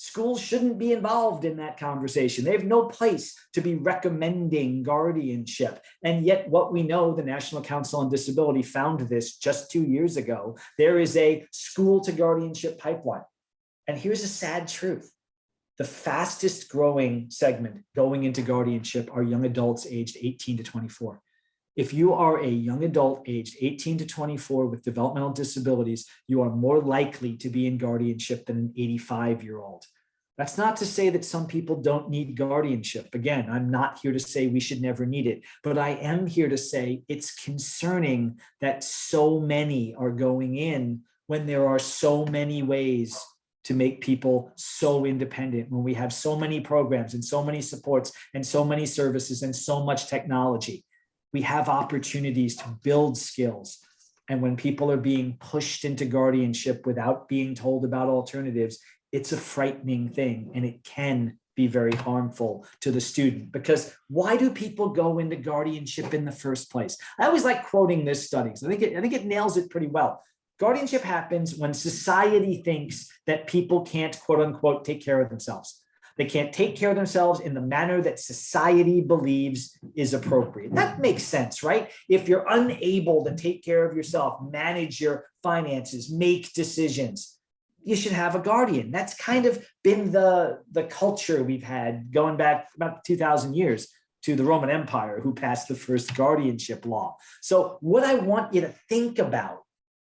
Schools shouldn't be involved in that conversation. They have no place to be recommending guardianship. And yet what we know, the National Council on Disability found this just 2 years ago. There is a school to guardianship pipeline. And here's a sad truth. The fastest growing segment going into guardianship are young adults aged 18 to 24. If you are a young adult aged 18 to 24 with developmental disabilities, you are more likely to be in guardianship than an 85-year-old. That's not to say that some people don't need guardianship. Again, I'm not here to say we should never need it, but I am here to say it's concerning that so many are going in when there are so many ways to make people so independent, when we have so many programs and so many supports and so many services and so much technology. We have opportunities to build skills. And when people are being pushed into guardianship without being told about alternatives, it's a frightening thing, and it can be very harmful to the student. Because why do people go into guardianship in the first place? I always like quoting this study because I think it nails it pretty well. Guardianship happens when society thinks that people can't, quote unquote, take care of themselves. They can't take care of themselves in the manner that society believes is appropriate. That makes sense, right? If you're unable to take care of yourself, manage your finances, make decisions, you should have a guardian. That's kind of been the culture we've had going back about 2,000 years to the Roman Empire, who passed the first guardianship law. So what I want you to think about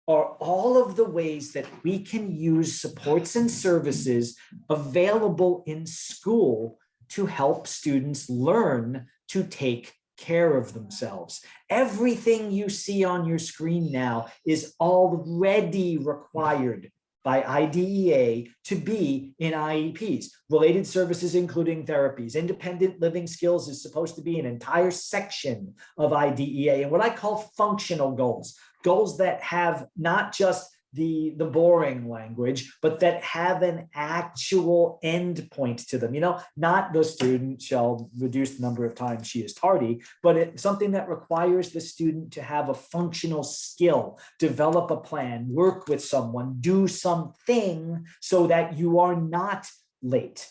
are all of the ways that we can use supports and services available in school to help students learn to take care of themselves. Everything you see on your screen now is already required by IDEA to be in IEPs. Related services, including therapies. Independent living skills is supposed to be an entire section of IDEA, and what I call functional goals. Goals that have not just the boring language, but that have an actual end point to them. Not the student shall reduce the number of times she is tardy, but it's something that requires the student to have a functional skill, develop a plan, work with someone, do something so that you are not late.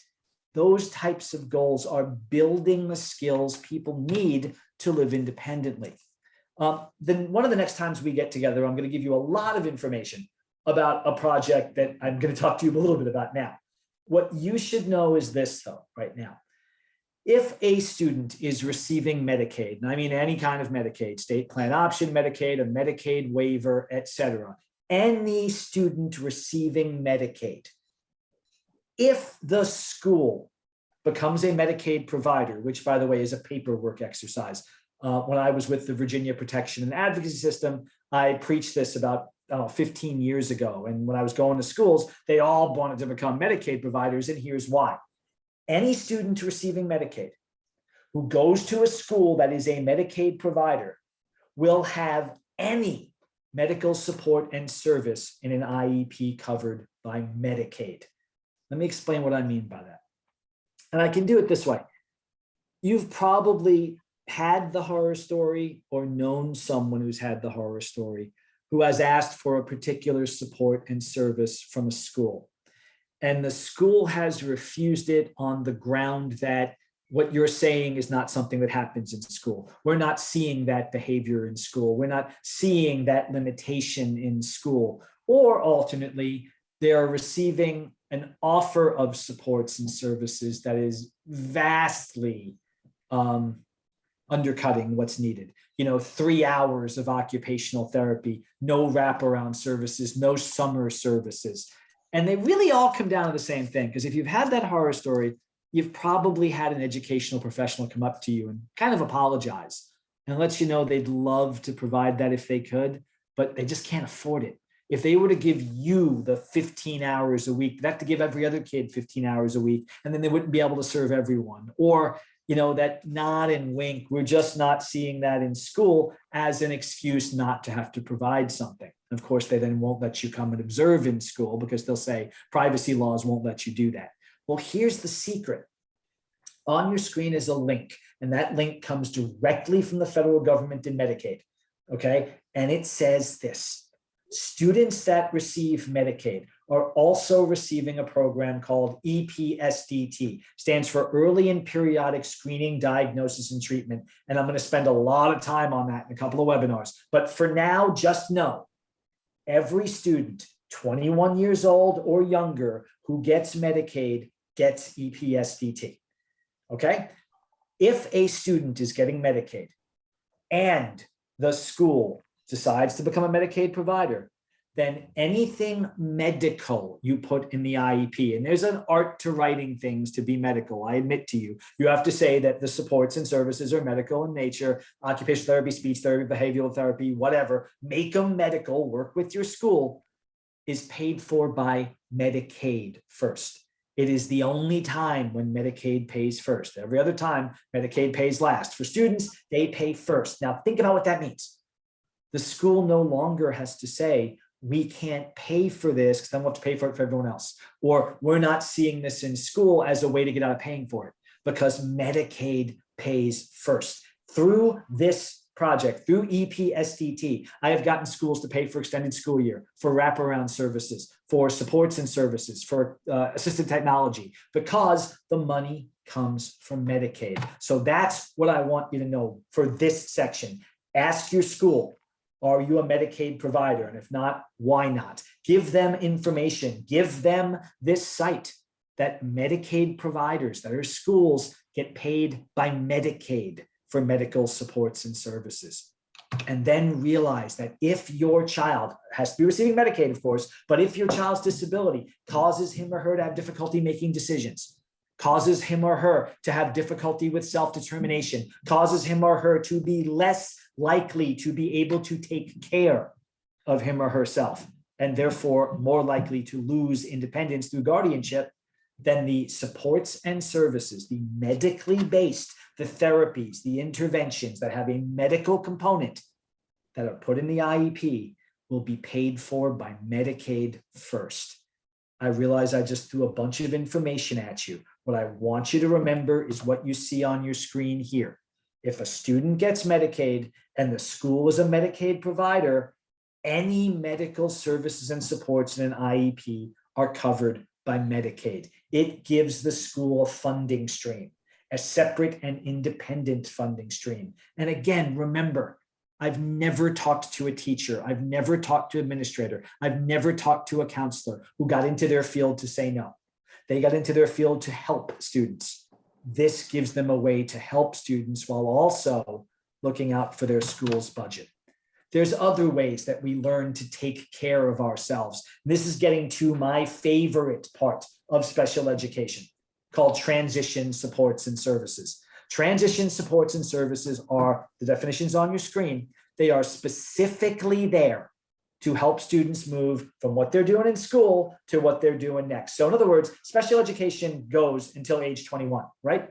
Those types of goals are building the skills people need to live independently. Then one of the next times we get together, I'm going to give you a lot of information about a project that I'm going to talk to you a little bit about now. What you should know is this, though, right now. If a student is receiving Medicaid, and I mean any kind of Medicaid, state plan option Medicaid, a Medicaid waiver, etc., any student receiving Medicaid, if the school becomes a Medicaid provider, which, by the way, is a paperwork exercise. When I was with the Virginia Protection and Advocacy System, I preached this about 15 years ago. And when I was going to schools, they all wanted to become Medicaid providers. And here's why. Any student receiving Medicaid who goes to a school that is a Medicaid provider will have any medical support and service in an IEP covered by Medicaid. Let me explain what I mean by that. And I can do it this way. You've probably had the horror story or known someone who's had the horror story who has asked for a particular support and service from a school. And the school has refused it on the ground that what you're saying is not something that happens in school. We're not seeing that behavior in school. We're not seeing that limitation in school. Or alternately, they are receiving an offer of supports and services that is vastly undercutting what's needed. 3 hours of occupational therapy, no wraparound services, no summer services. And they really all come down to the same thing, because if you've had that horror story, you've probably had an educational professional come up to you and kind of apologize and let you know they'd love to provide that if they could, but they just can't afford it. If they were to give you the 15 hours a week, they'd have to give every other kid 15 hours a week, and then they wouldn't be able to serve everyone. Or that nod and wink, we're just not seeing that in school as an excuse not to have to provide something. Of course, they then won't let you come and observe in school because they'll say privacy laws won't let you do that. Well, here's the secret. On your screen is a link, and that link comes directly from the federal government in Medicaid, okay? And it says this: students that receive Medicaid are also receiving a program called EPSDT, stands for Early and Periodic Screening, Diagnosis, and Treatment. And I'm going to spend a lot of time on that in a couple of webinars. But for now, just know every student 21 years old or younger who gets Medicaid gets EPSDT, okay? If a student is getting Medicaid, and the school decides to become a Medicaid provider, then anything medical you put in the IEP, and there's an art to writing things to be medical, I admit to you, you have to say that the supports and services are medical in nature, occupational therapy, speech therapy, behavioral therapy, whatever, make them medical, work with your school, is paid for by Medicaid first. It is the only time when Medicaid pays first. Every other time, Medicaid pays last. For students, they pay first. Now, think about what that means. The school no longer has to say, we can't pay for this because then we'll have to pay for it for everyone else. Or we're not seeing this in school as a way to get out of paying for it because Medicaid pays first. Through this project, through EPSDT, I have gotten schools to pay for extended school year, for wraparound services, for supports and services, for assistive technology, because the money comes from Medicaid. So that's what I want you to know for this section. Ask your school, are you a Medicaid provider? And if not, why not? Give them information. Give them this site that Medicaid providers, that are schools, get paid by Medicaid for medical supports and services. And then realize that if your child has to be receiving Medicaid, of course, but if your child's disability causes him or her to have difficulty making decisions, causes him or her to have difficulty with self-determination, causes him or her to be less likely to be able to take care of him or herself, and therefore more likely to lose independence through guardianship, then the supports and services, the medically based, the therapies, the interventions that have a medical component that are put in the IEP will be paid for by Medicaid first. I realize I just threw a bunch of information at you. What I want you to remember is what you see on your screen here. If a student gets Medicaid and the school is a Medicaid provider, any medical services and supports in an IEP are covered by Medicaid. It gives the school a funding stream, a separate and independent funding stream. And again, remember, I've never talked to a teacher. I've never talked to an administrator. I've never talked to a counselor who got into their field to say no. They got into their field to help students. This gives them a way to help students while also looking out for their school's budget. There's other ways that we learn to take care of ourselves. This is getting to my favorite part of special education, called transition supports and services. Transition supports and services are, the definitions on your screen, they are specifically there to help students move from what they're doing in school to what they're doing next. So in other words, special education goes until age 21, right?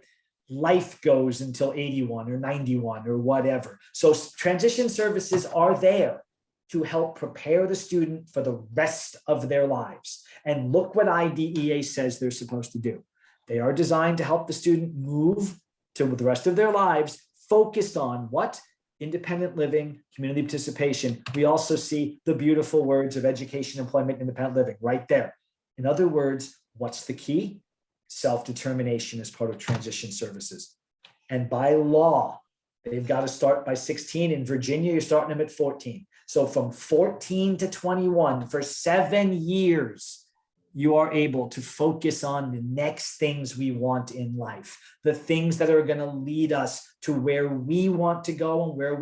Life goes until 81 or 91 or whatever. So transition services are there to help prepare the student for the rest of their lives. And look what IDEA says they're supposed to do. They are designed to help the student move to the rest of their lives, focused on what? Independent living, community participation. We also see the beautiful words of education, employment, independent living right there. In other words, what's the key? Self-determination is part of transition services. And by law, they've got to start by 16. In Virginia, you're starting them at 14. So from 14 to 21, for 7 years, you are able to focus on the next things we want in life, the things that are going to lead us to where we want to go and where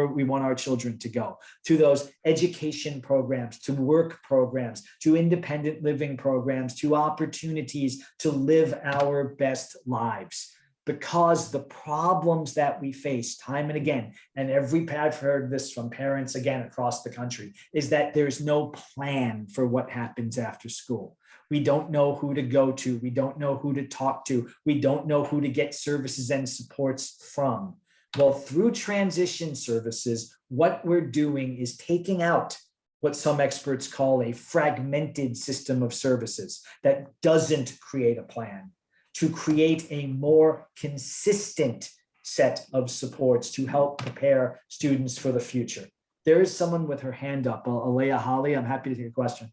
we want our children to go, to those education programs, to work programs, to independent living programs, to opportunities to live our best lives. Because the problems that we face time and again, and I've heard this from parents again across the country, is that there's no plan for what happens after school. We don't know who to go to. We don't know who to talk to. We don't know who to get services and supports from. Well, through transition services, what we're doing is taking out what some experts call a fragmented system of services that doesn't create a plan, to create a more consistent set of supports to help prepare students for the future. There is someone with her hand up, Alea Holly. I'm happy to take a question.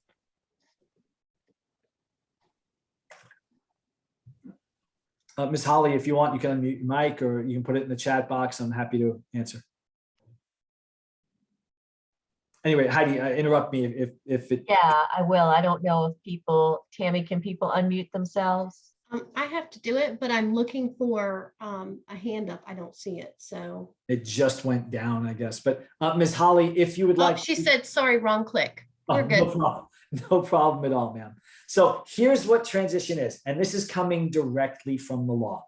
Ms. Holly, if you want, you can unmute your mic or you can put it in the chat box. I'm happy to answer. Anyway, Heidi, interrupt me if it. Yeah, I will. I don't know if people, Tammy, can people unmute themselves? I have to do it, but I'm looking for a hand up. I don't see it. So, It just went down, I guess. But Ms. Holly, if you would oh, like she to- said, sorry, wrong click. We're No good. problem. No problem at all, ma'am. So here's what transition is, and this is coming directly from the law.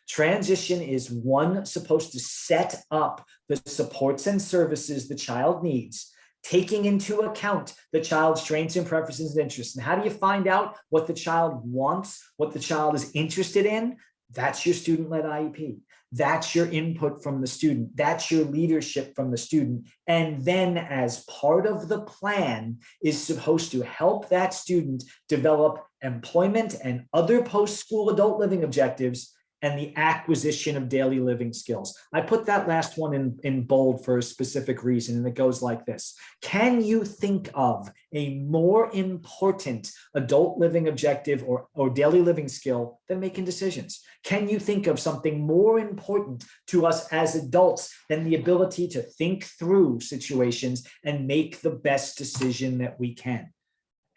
Transition is one supposed to set up the supports and services the child needs, taking into account the child's strengths and preferences and interests. And how do you find out what the child wants, what the child is interested in? That's your student-led IEP. That's your input from the student. That's your leadership from the student. And then as part of the plan is supposed to help that student develop employment and other post-school adult living objectives and the acquisition of daily living skills. I put that last one in bold for a specific reason, and it goes like this. Can you think of a more important adult living objective or daily living skill than making decisions? Can you think of something more important to us as adults than the ability to think through situations and make the best decision that we can?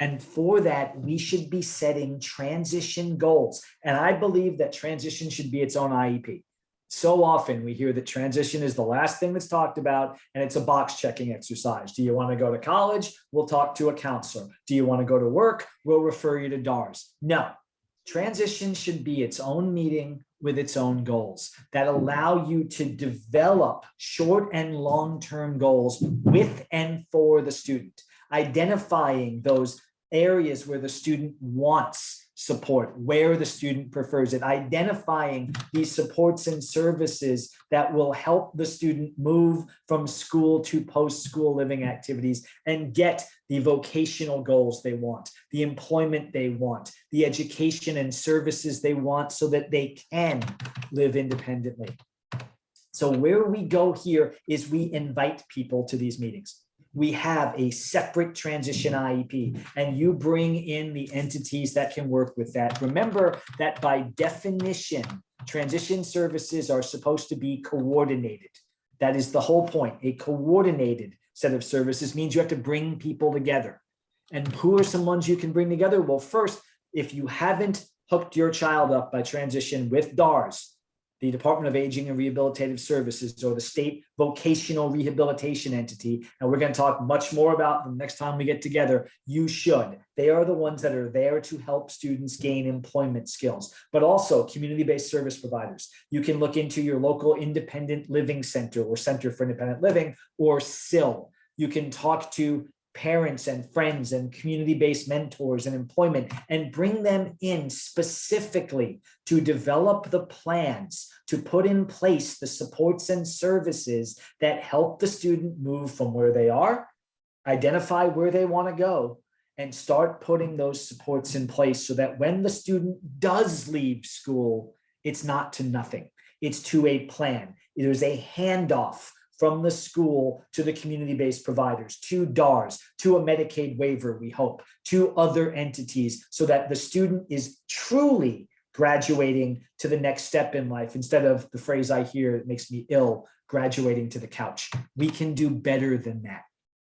And for that, we should be setting transition goals. And I believe that transition should be its own IEP. So often we hear that transition is the last thing that's talked about, and it's a box checking exercise. Do you want to go to college? We'll talk to a counselor. Do you want to go to work? We'll refer you to DARS. No, transition should be its own meeting with its own goals that allow you to develop short and long-term goals with and for the student, identifying those areas where the student wants support, where the student prefers it, identifying these supports and services that will help the student move from school to post-school living activities and get the vocational goals they want, the employment they want, the education and services they want so that they can live independently. So where we go here is we invite people to these meetings. We have a separate transition IEP, and you bring in the entities that can work with that. Remember that by definition, transition services are supposed to be coordinated. That is the whole point. A coordinated set of services means you have to bring people together. And who are some ones you can bring together? Well, first, if you haven't hooked your child up by transition with DARS, the Department of Aging and Rehabilitative Services, or the state vocational rehabilitation entity, and we're going to talk much more about them next time we get together, you should. They are the ones that are there to help students gain employment skills, but also community-based service providers. You can look into your local independent living center or Center for Independent Living, or SIL. You can talk to parents and friends and community-based mentors and employment and bring them in specifically to develop the plans to put in place the supports and services that help the student move from where they are, identify where they want to go, and start putting those supports in place so that when the student does leave school, it's not to nothing. It's to a plan. There's a handoff from the school to the community-based providers, to DARS, to a Medicaid waiver, we hope, to other entities, so that the student is truly graduating to the next step in life, instead of the phrase I hear that makes me ill, graduating to the couch. We can do better than that.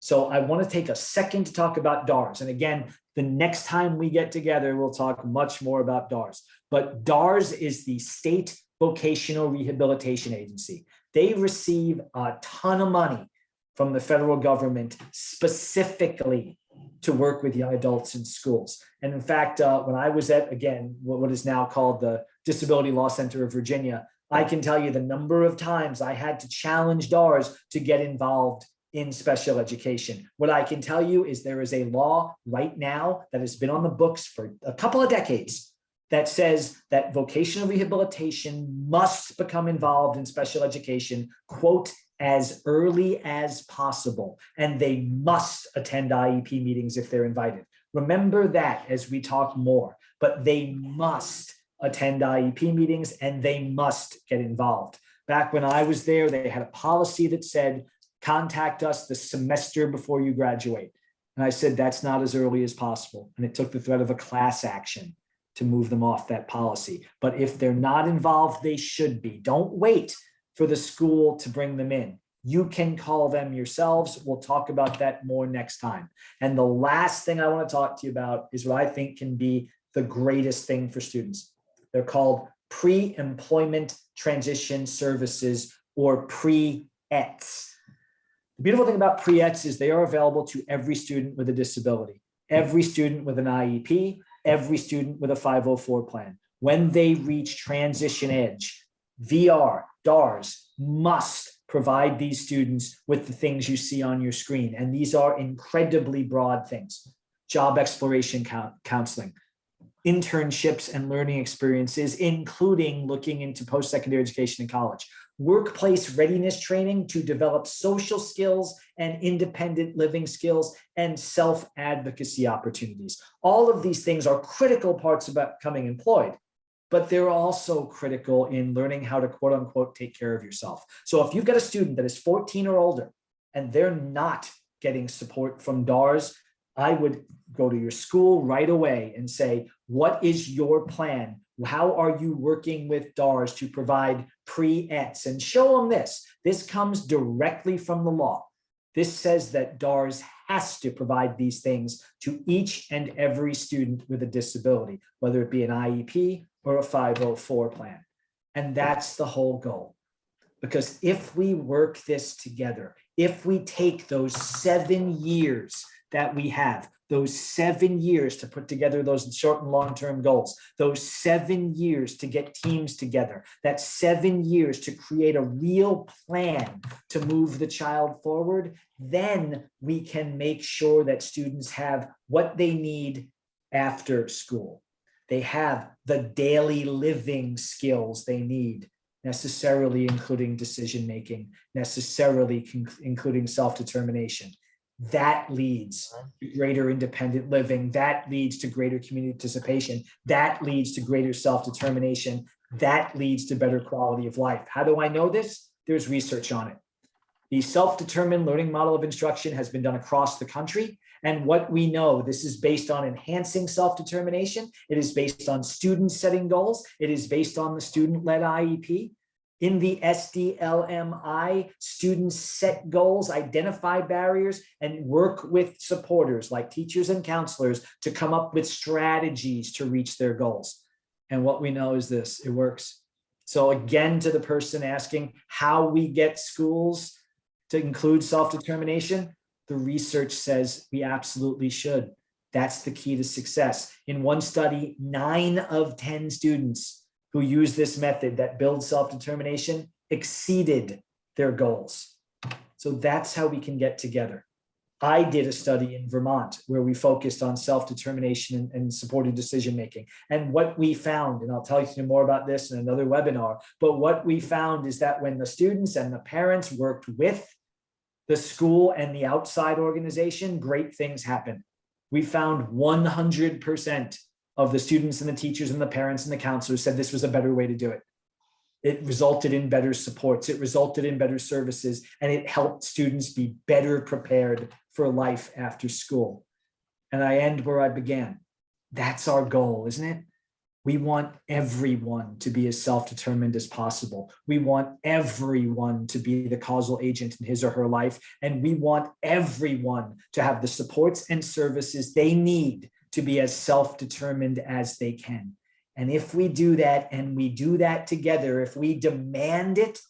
So I want to take a second to talk about DARS. And again, the next time we get together, we'll talk much more about DARS. But DARS is the State Vocational Rehabilitation Agency. They receive a ton of money from the federal government specifically to work with young adults in schools. And in fact, when I was at, again, what is now called the Disability Law Center of Virginia, I can tell you the number of times I had to challenge DARS to get involved in special education. What I can tell you is there is a law right now that has been on the books for a couple of decades that says that vocational rehabilitation must become involved in special education, quote, as early as possible. And they must attend IEP meetings if they're invited. Remember that as we talk more, but they must attend IEP meetings and they must get involved. Back when I was there, they had a policy that said, contact us the semester before you graduate. And I said, that's not as early as possible. And it took the threat of a class action to move them off that policy. But if they're not involved, they should be. Don't wait for the school to bring them in. You can call them yourselves. We'll talk about that more next time. And the last thing I want to talk to you about is what I think can be the greatest thing for students. They're called pre-employment transition services, or pre-ETS. The beautiful thing about pre-ETS is they are available to every student with a disability, every student with an IEP, every student with a 504 plan. When they reach transition age, VR, DARS must provide these students with the things you see on your screen. And these are incredibly broad things: job exploration counseling, internships and learning experiences, including looking into post-secondary education and college, workplace readiness training to develop social skills and independent living skills, and self-advocacy opportunities. All of these things are critical parts about becoming employed, but they're also critical in learning how to, quote unquote, take care of yourself. So if you've got a student that is 14 or older and they're not getting support from DARS, I would go to your school right away and say, what is your plan? How are you working with DARS to provide pre-ETS? And show them this. This comes directly from the law. This says that DARS has to provide these things to each and every student with a disability, whether it be an IEP or a 504 plan. And that's the whole goal. Because if we work this together, if we take those 7 years that we have, those 7 years to put together those short and long-term goals, those 7 years to get teams together, that 7 years to create a real plan to move the child forward, then we can make sure that students have what they need after school. They have the daily living skills they need, necessarily including decision-making, necessarily including self-determination. That leads to greater independent living. That leads to greater community participation. That leads to greater self-determination. That leads to better quality of life. How do I know this? There's research on it. The self-determined learning model of instruction has been done across the country. And what we know, this is based on enhancing self-determination. It is based on students setting goals. It is based on the student-led IEP. In the SDLMI, students set goals, identify barriers, and work with supporters like teachers and counselors to come up with strategies to reach their goals. And what we know is this: it works. So again, to the person asking how we get schools to include self-determination, the research says we absolutely should. That's the key to success. In one study, 9 of 10 students who use this method that builds self-determination exceeded their goals. So that's how we can get together. I did a study in Vermont where we focused on self-determination and supported decision-making. And what we found, and I'll tell you more about this in another webinar, but what we found is that when the students and the parents worked with the school and the outside organization, great things happened. We found 100% of the students and the teachers and the parents and the counselors said this was a better way to do it. It resulted in better supports, it resulted in better services, and it helped students be better prepared for life after school. And I end where I began. That's our goal, isn't it? We want everyone to be as self-determined as possible. We want everyone to be the causal agent in his or her life. And we want everyone to have the supports and services they need to be as self-determined as they can. And if we do that, and we do that together, if we demand it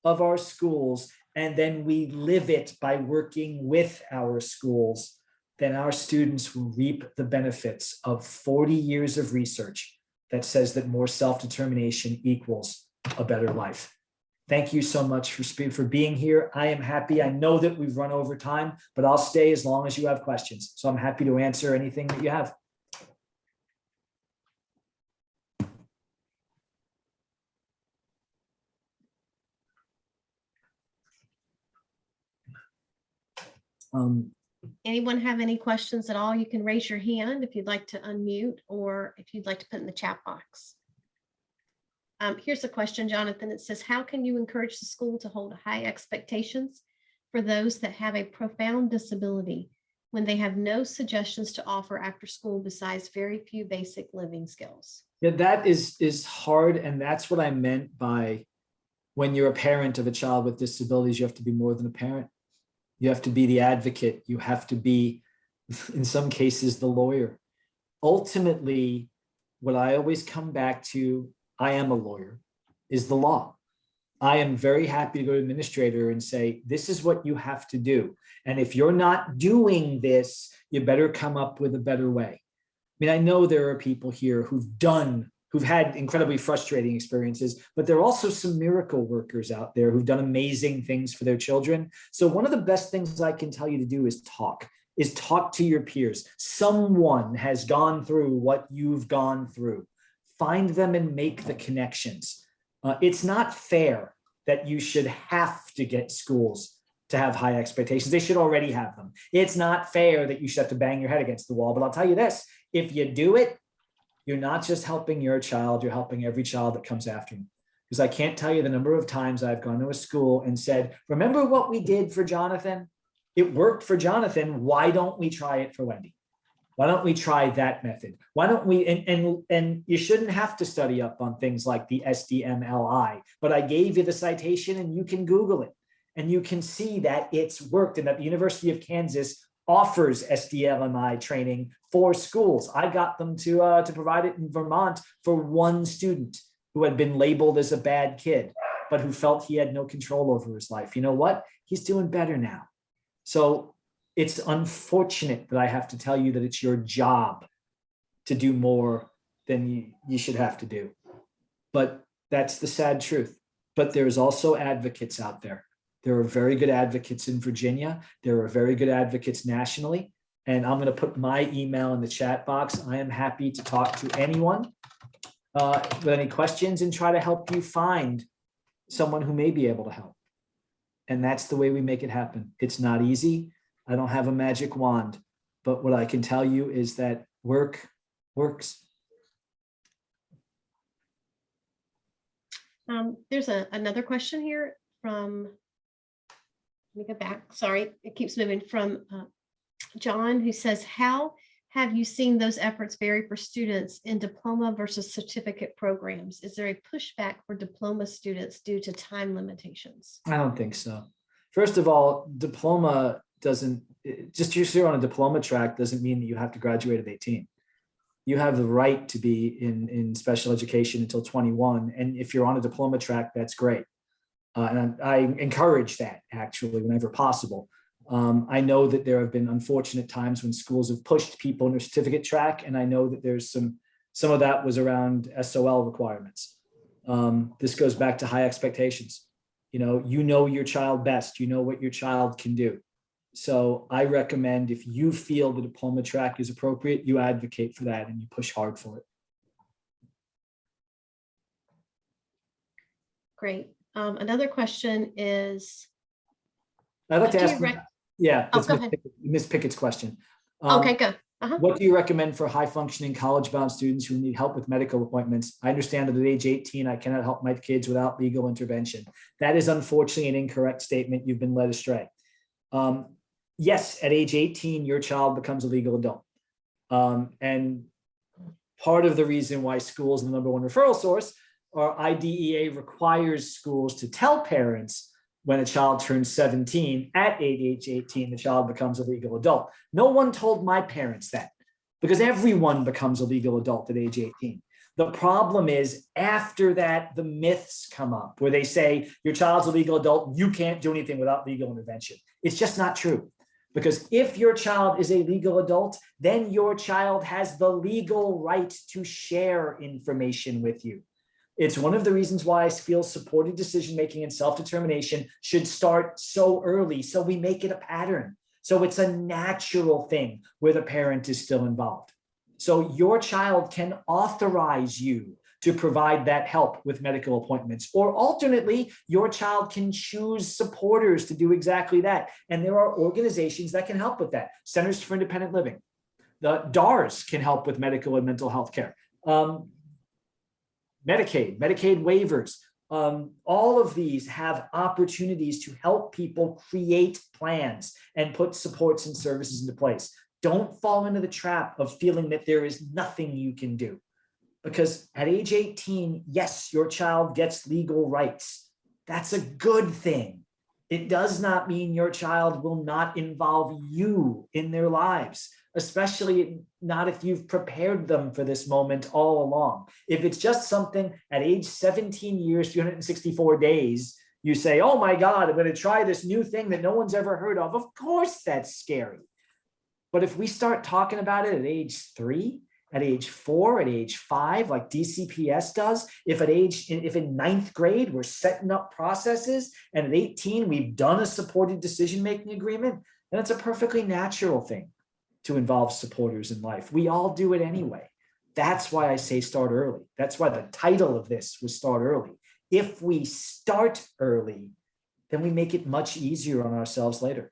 of our schools, and then we live it by working with our schools, then our students will reap the benefits of 40 years of research that says that more self-determination equals a better life. Thank you so much for being here. I am happy. I know that we've run over time, but I'll stay as long as you have questions. So I'm happy to answer anything that you have. Anyone have any questions at all? You can raise your hand if you'd like to unmute, or if you'd like to put in the chat box. Here's a question, Jonathan. It says, how can you encourage the school to hold high expectations for those that have a profound disability when they have no suggestions to offer after school besides very few basic living skills? Yeah, that is hard. And that's what I meant by, when you're a parent of a child with disabilities, you have to be more than a parent. You have to be the advocate. You have to be, in some cases, the lawyer. Ultimately, what I always come back to I am a lawyer, is the law. I am very happy to go to the administrator and say, this is what you have to do. And if you're not doing this, you better come up with a better way. I mean, I know there are people here who've had incredibly frustrating experiences, but there are also some miracle workers out there who've done amazing things for their children. So one of the best things I can tell you to do is talk to your peers. Someone has gone through what you've gone through. Find them and make the connections. It's not fair that you should have to get schools to have high expectations. They should already have them. It's not fair that you should have to bang your head against the wall. But I'll tell you this, if you do it, you're not just helping your child, you're helping every child that comes after you. Because I can't tell you the number of times I've gone to a school and said, remember what we did for Jonathan? It worked for Jonathan. Why don't we try it for Wendy? Why don't we try that method? Why don't we, and you shouldn't have to study up on things like the SDMLI, but I gave you the citation and you can Google it and you can see that it's worked and that the University of Kansas offers SDLMI training for schools. I got them to provide it in Vermont for one student who had been labeled as a bad kid, but who felt he had no control over his life. You know what? He's doing better now. So it's unfortunate that I have to tell you that it's your job to do more than you should have to do. But that's the sad truth. But there's also advocates out there. There are very good advocates in Virginia. There are very good advocates nationally. And I'm going to put my email in the chat box. I am happy to talk to anyone with any questions and try to help you find someone who may be able to help. And that's the way we make it happen. It's not easy. I don't have a magic wand, but what I can tell you is that work works. There's another question here from, let me go back. Sorry, it keeps moving, from John, who says, how have you seen those efforts vary for students in diploma versus certificate programs? Is there a pushback for diploma students due to time limitations? I don't think so. First of all, diploma doesn't, just because you're on a diploma track doesn't mean that you have to graduate at 18. You have the right to be in special education until 21. And if you're on a diploma track, that's great. And I encourage that actually whenever possible. I know that there have been unfortunate times when schools have pushed people in a certificate track. And I know that there's some of that was around SOL requirements. This goes back to high expectations. You know your child best, you know what your child can do. So I recommend, if you feel the diploma track is appropriate, you advocate for that and you push hard for it. Great. Another question is, I'd like to ask, yeah, oh, go ahead. Ms. Pickett's question. Okay, go. What do you recommend for high functioning college bound students who need help with medical appointments? I understand that at age 18, I cannot help my kids without legal intervention. That is unfortunately an incorrect statement. You've been led astray. Yes, at age 18, your child becomes a legal adult. And part of the reason why schools are the #1 referral source, or IDEA requires schools to tell parents when a child turns 17, at age 18, the child becomes a legal adult. No one told my parents that, because everyone becomes a legal adult at age 18. The problem is, after that, the myths come up where they say your child's a legal adult, you can't do anything without legal intervention. It's just not true. Because if your child is a legal adult, then your child has the legal right to share information with you. It's one of the reasons why I feel supported decision-making and self-determination should start so early, so we make it a pattern. So it's a natural thing where the parent is still involved. So your child can authorize you to provide that help with medical appointments, or alternately, your child can choose supporters to do exactly that. And there are organizations that can help with that. Centers for Independent Living. The DARS can help with medical and mental health care. Medicaid waivers. All of these have opportunities to help people create plans and put supports and services into place. Don't fall into the trap of feeling that there is nothing you can do. Because at age 18, yes, your child gets legal rights. That's a good thing. It does not mean your child will not involve you in their lives, especially not if you've prepared them for this moment all along. If it's just something at age 17 years, 364 days, you say, oh my God, I'm going to try this new thing that no one's ever heard of course that's scary. But if we start talking about it at age 3, at age 4, at age 5, like DCPS does, if in 9th grade, we're setting up processes, and at 18, we've done a supported decision-making agreement, then it's a perfectly natural thing to involve supporters in life. We all do it anyway. That's why I say start early. That's why the title of this was Start Early. If we start early, then we make it much easier on ourselves later.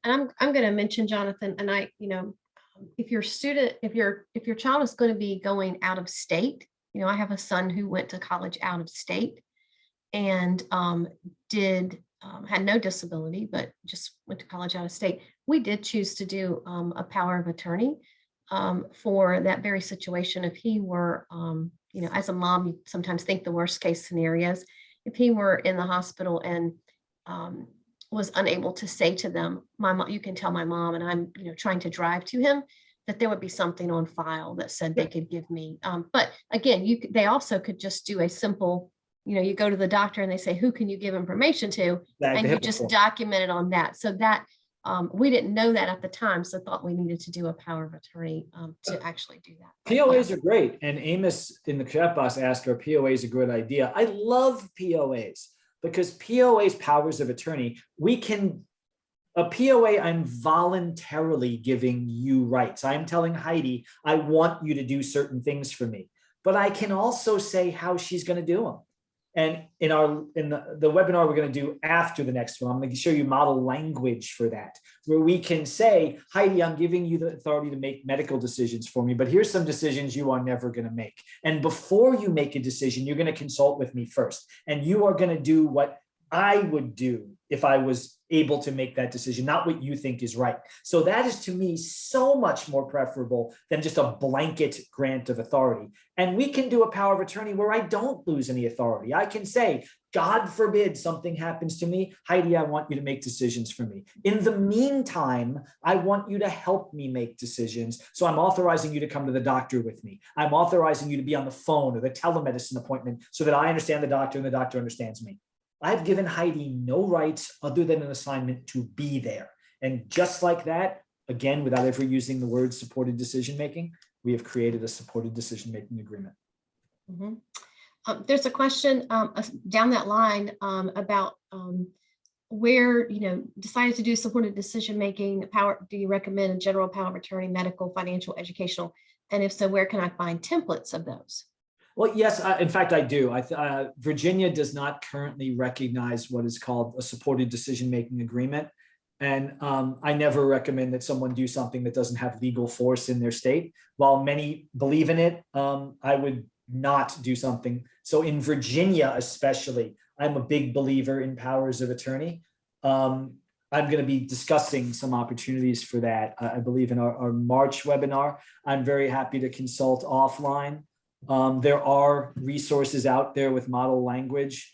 And I'm going to mention, Jonathan, and if your child is going to be going out of state, I have a son who went to college out of state and had no disability, but just went to college out of state. We did choose to do a power of attorney for that very situation. If he were, as a mom, you sometimes think the worst case scenarios. If he were in the hospital and was unable to say to them, my mom, you can tell my mom, and I'm, trying to drive to him, that there would be something on file that said they could give me. But again, they also could just do a simple, you go to the doctor and they say, who can you give information to? And you just document it on that. So that we didn't know that at the time, so thought we needed to do a power of attorney to actually do that. POAs are great. And Amos in the chat box asked, are POAs a good idea? I love POAs because POAs, powers of attorney, a POA, I'm voluntarily giving you rights. I'm telling Heidi, I want you to do certain things for me, but I can also say how she's going to do them. And in the webinar we're going to do after the next one, I'm going to show you model language for that, where we can say, Heidi, I'm giving you the authority to make medical decisions for me, but here's some decisions you are never going to make. And before you make a decision, you're going to consult with me first. And you are going to do what I would do if I was able to make that decision, not what you think is right. So that is to me so much more preferable than just a blanket grant of authority. And we can do a power of attorney where I don't lose any authority. I can say, God forbid something happens to me, Heidi, I want you to make decisions for me. In the meantime, I want you to help me make decisions. So I'm authorizing you to come to the doctor with me. I'm authorizing you to be on the phone or the telemedicine appointment so that I understand the doctor and the doctor understands me. I've given Heidi no rights other than an assignment to be there. And just like that, again, without ever using the word supported decision-making, we have created a supported decision-making agreement. Mm-hmm. There's a question down that line about where, decided to do supported decision-making power. Do you recommend a general power of attorney, medical, financial, educational? And if so, where can I find templates of those? Well, yes, in fact, I do. Virginia does not currently recognize what is called a supported decision-making agreement. And I never recommend that someone do something that doesn't have legal force in their state. While many believe in it, I would not do something. So in Virginia, especially, I'm a big believer in powers of attorney. I'm going to be discussing some opportunities for that, I believe, in our March webinar. I'm very happy to consult offline. There are resources out there with model language.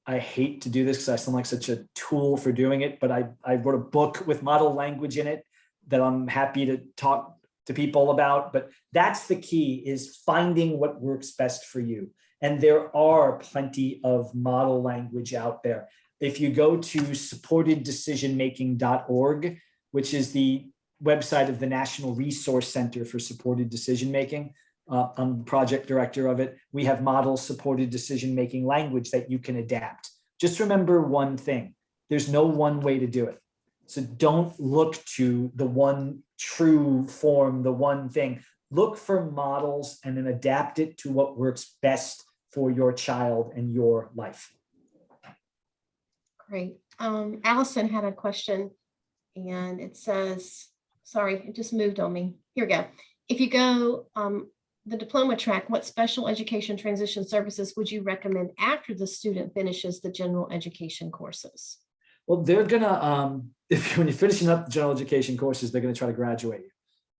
I hate to do this because I sound like such a tool for doing it, but I wrote a book with model language in it that I'm happy to talk to people about. But that's the key, is finding what works best for you. And there are plenty of model language out there. If you go to supporteddecisionmaking.org, which is the website of the National Resource Center for Supported Decision-Making, I'm the project director of it. We have model supported decision-making language that you can adapt. Just remember one thing, there's no one way to do it. So don't look to the one true form, the one thing. Look for models and then adapt it to what works best for your child and your life. Great. Allison had a question and it says, sorry, it just moved on me. Here we go. If you go, the diploma track, what special education transition services would you recommend after the student finishes the general education courses? Well, they're gonna, when you're finishing up the general education courses, they're gonna try to graduate you.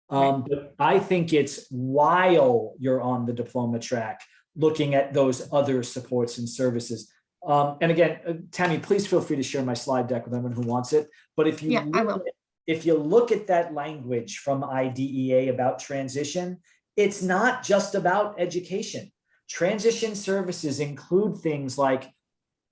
But I think it's while you're on the diploma track, looking at those other supports and services. And again, Tammy, please feel free to share my slide deck with anyone who wants it. But if you, I will. if you look at that language from IDEA about transition, it's not just about education. Transition services include things like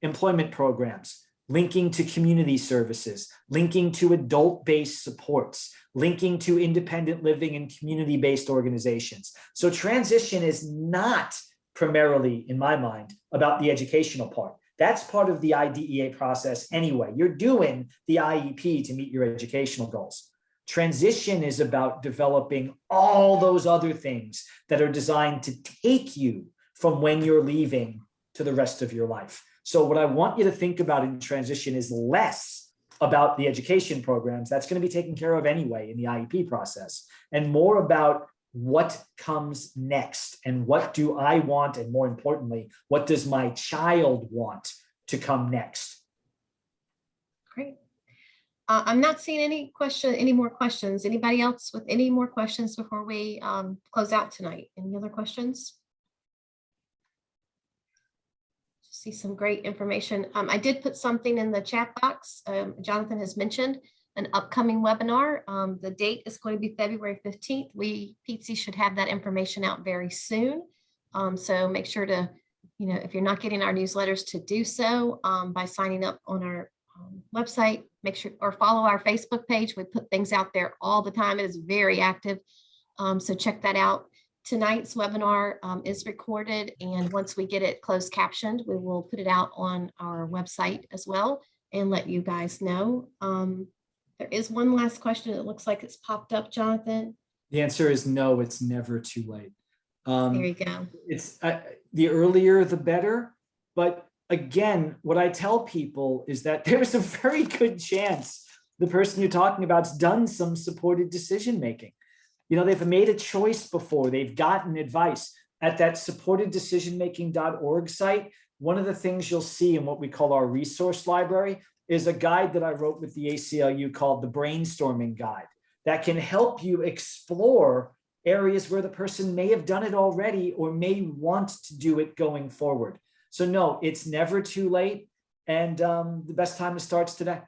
employment programs, linking to community services, linking to adult-based supports, linking to independent living and community-based organizations. So transition is not primarily, in my mind, about the educational part. That's part of the IDEA process anyway. You're doing the IEP to meet your educational goals. Transition is about developing all those other things that are designed to take you from when you're leaving to the rest of your life. So what I want you to think about in transition is less about the education programs. That's going to be taken care of anyway in the IEP process, and more about what comes next and what do I want, and more importantly, what does my child want to come next. Great. I'm not seeing any more questions. Anybody else with any more questions before we close out tonight? Any other questions? See some great information. I did put something in the chat box. Jonathan has mentioned an upcoming webinar. The date is going to be February 15th. PTC should have that information out very soon. So make sure to, if you're not getting our newsletters, to do so by signing up on our website. Make sure, or follow our Facebook page. We put things out there all the time. It is very active. So check that out. Tonight's webinar is recorded, and once we get it closed captioned, we will put it out on our website as well and let you guys know. There is one last question. It looks like it's popped up, Jonathan. The answer is no, it's never too late. There you go. It's the earlier, the better. But again, what I tell people is that there's a very good chance the person you're talking about's done some supported decision-making. They've made a choice before, they've gotten advice. At that supporteddecisionmaking.org site, one of the things you'll see in what we call our resource library is a guide that I wrote with the ACLU called the Brainstorming Guide that can help you explore areas where the person may have done it already or may want to do it going forward. So no, it's never too late. And the best time to start is today.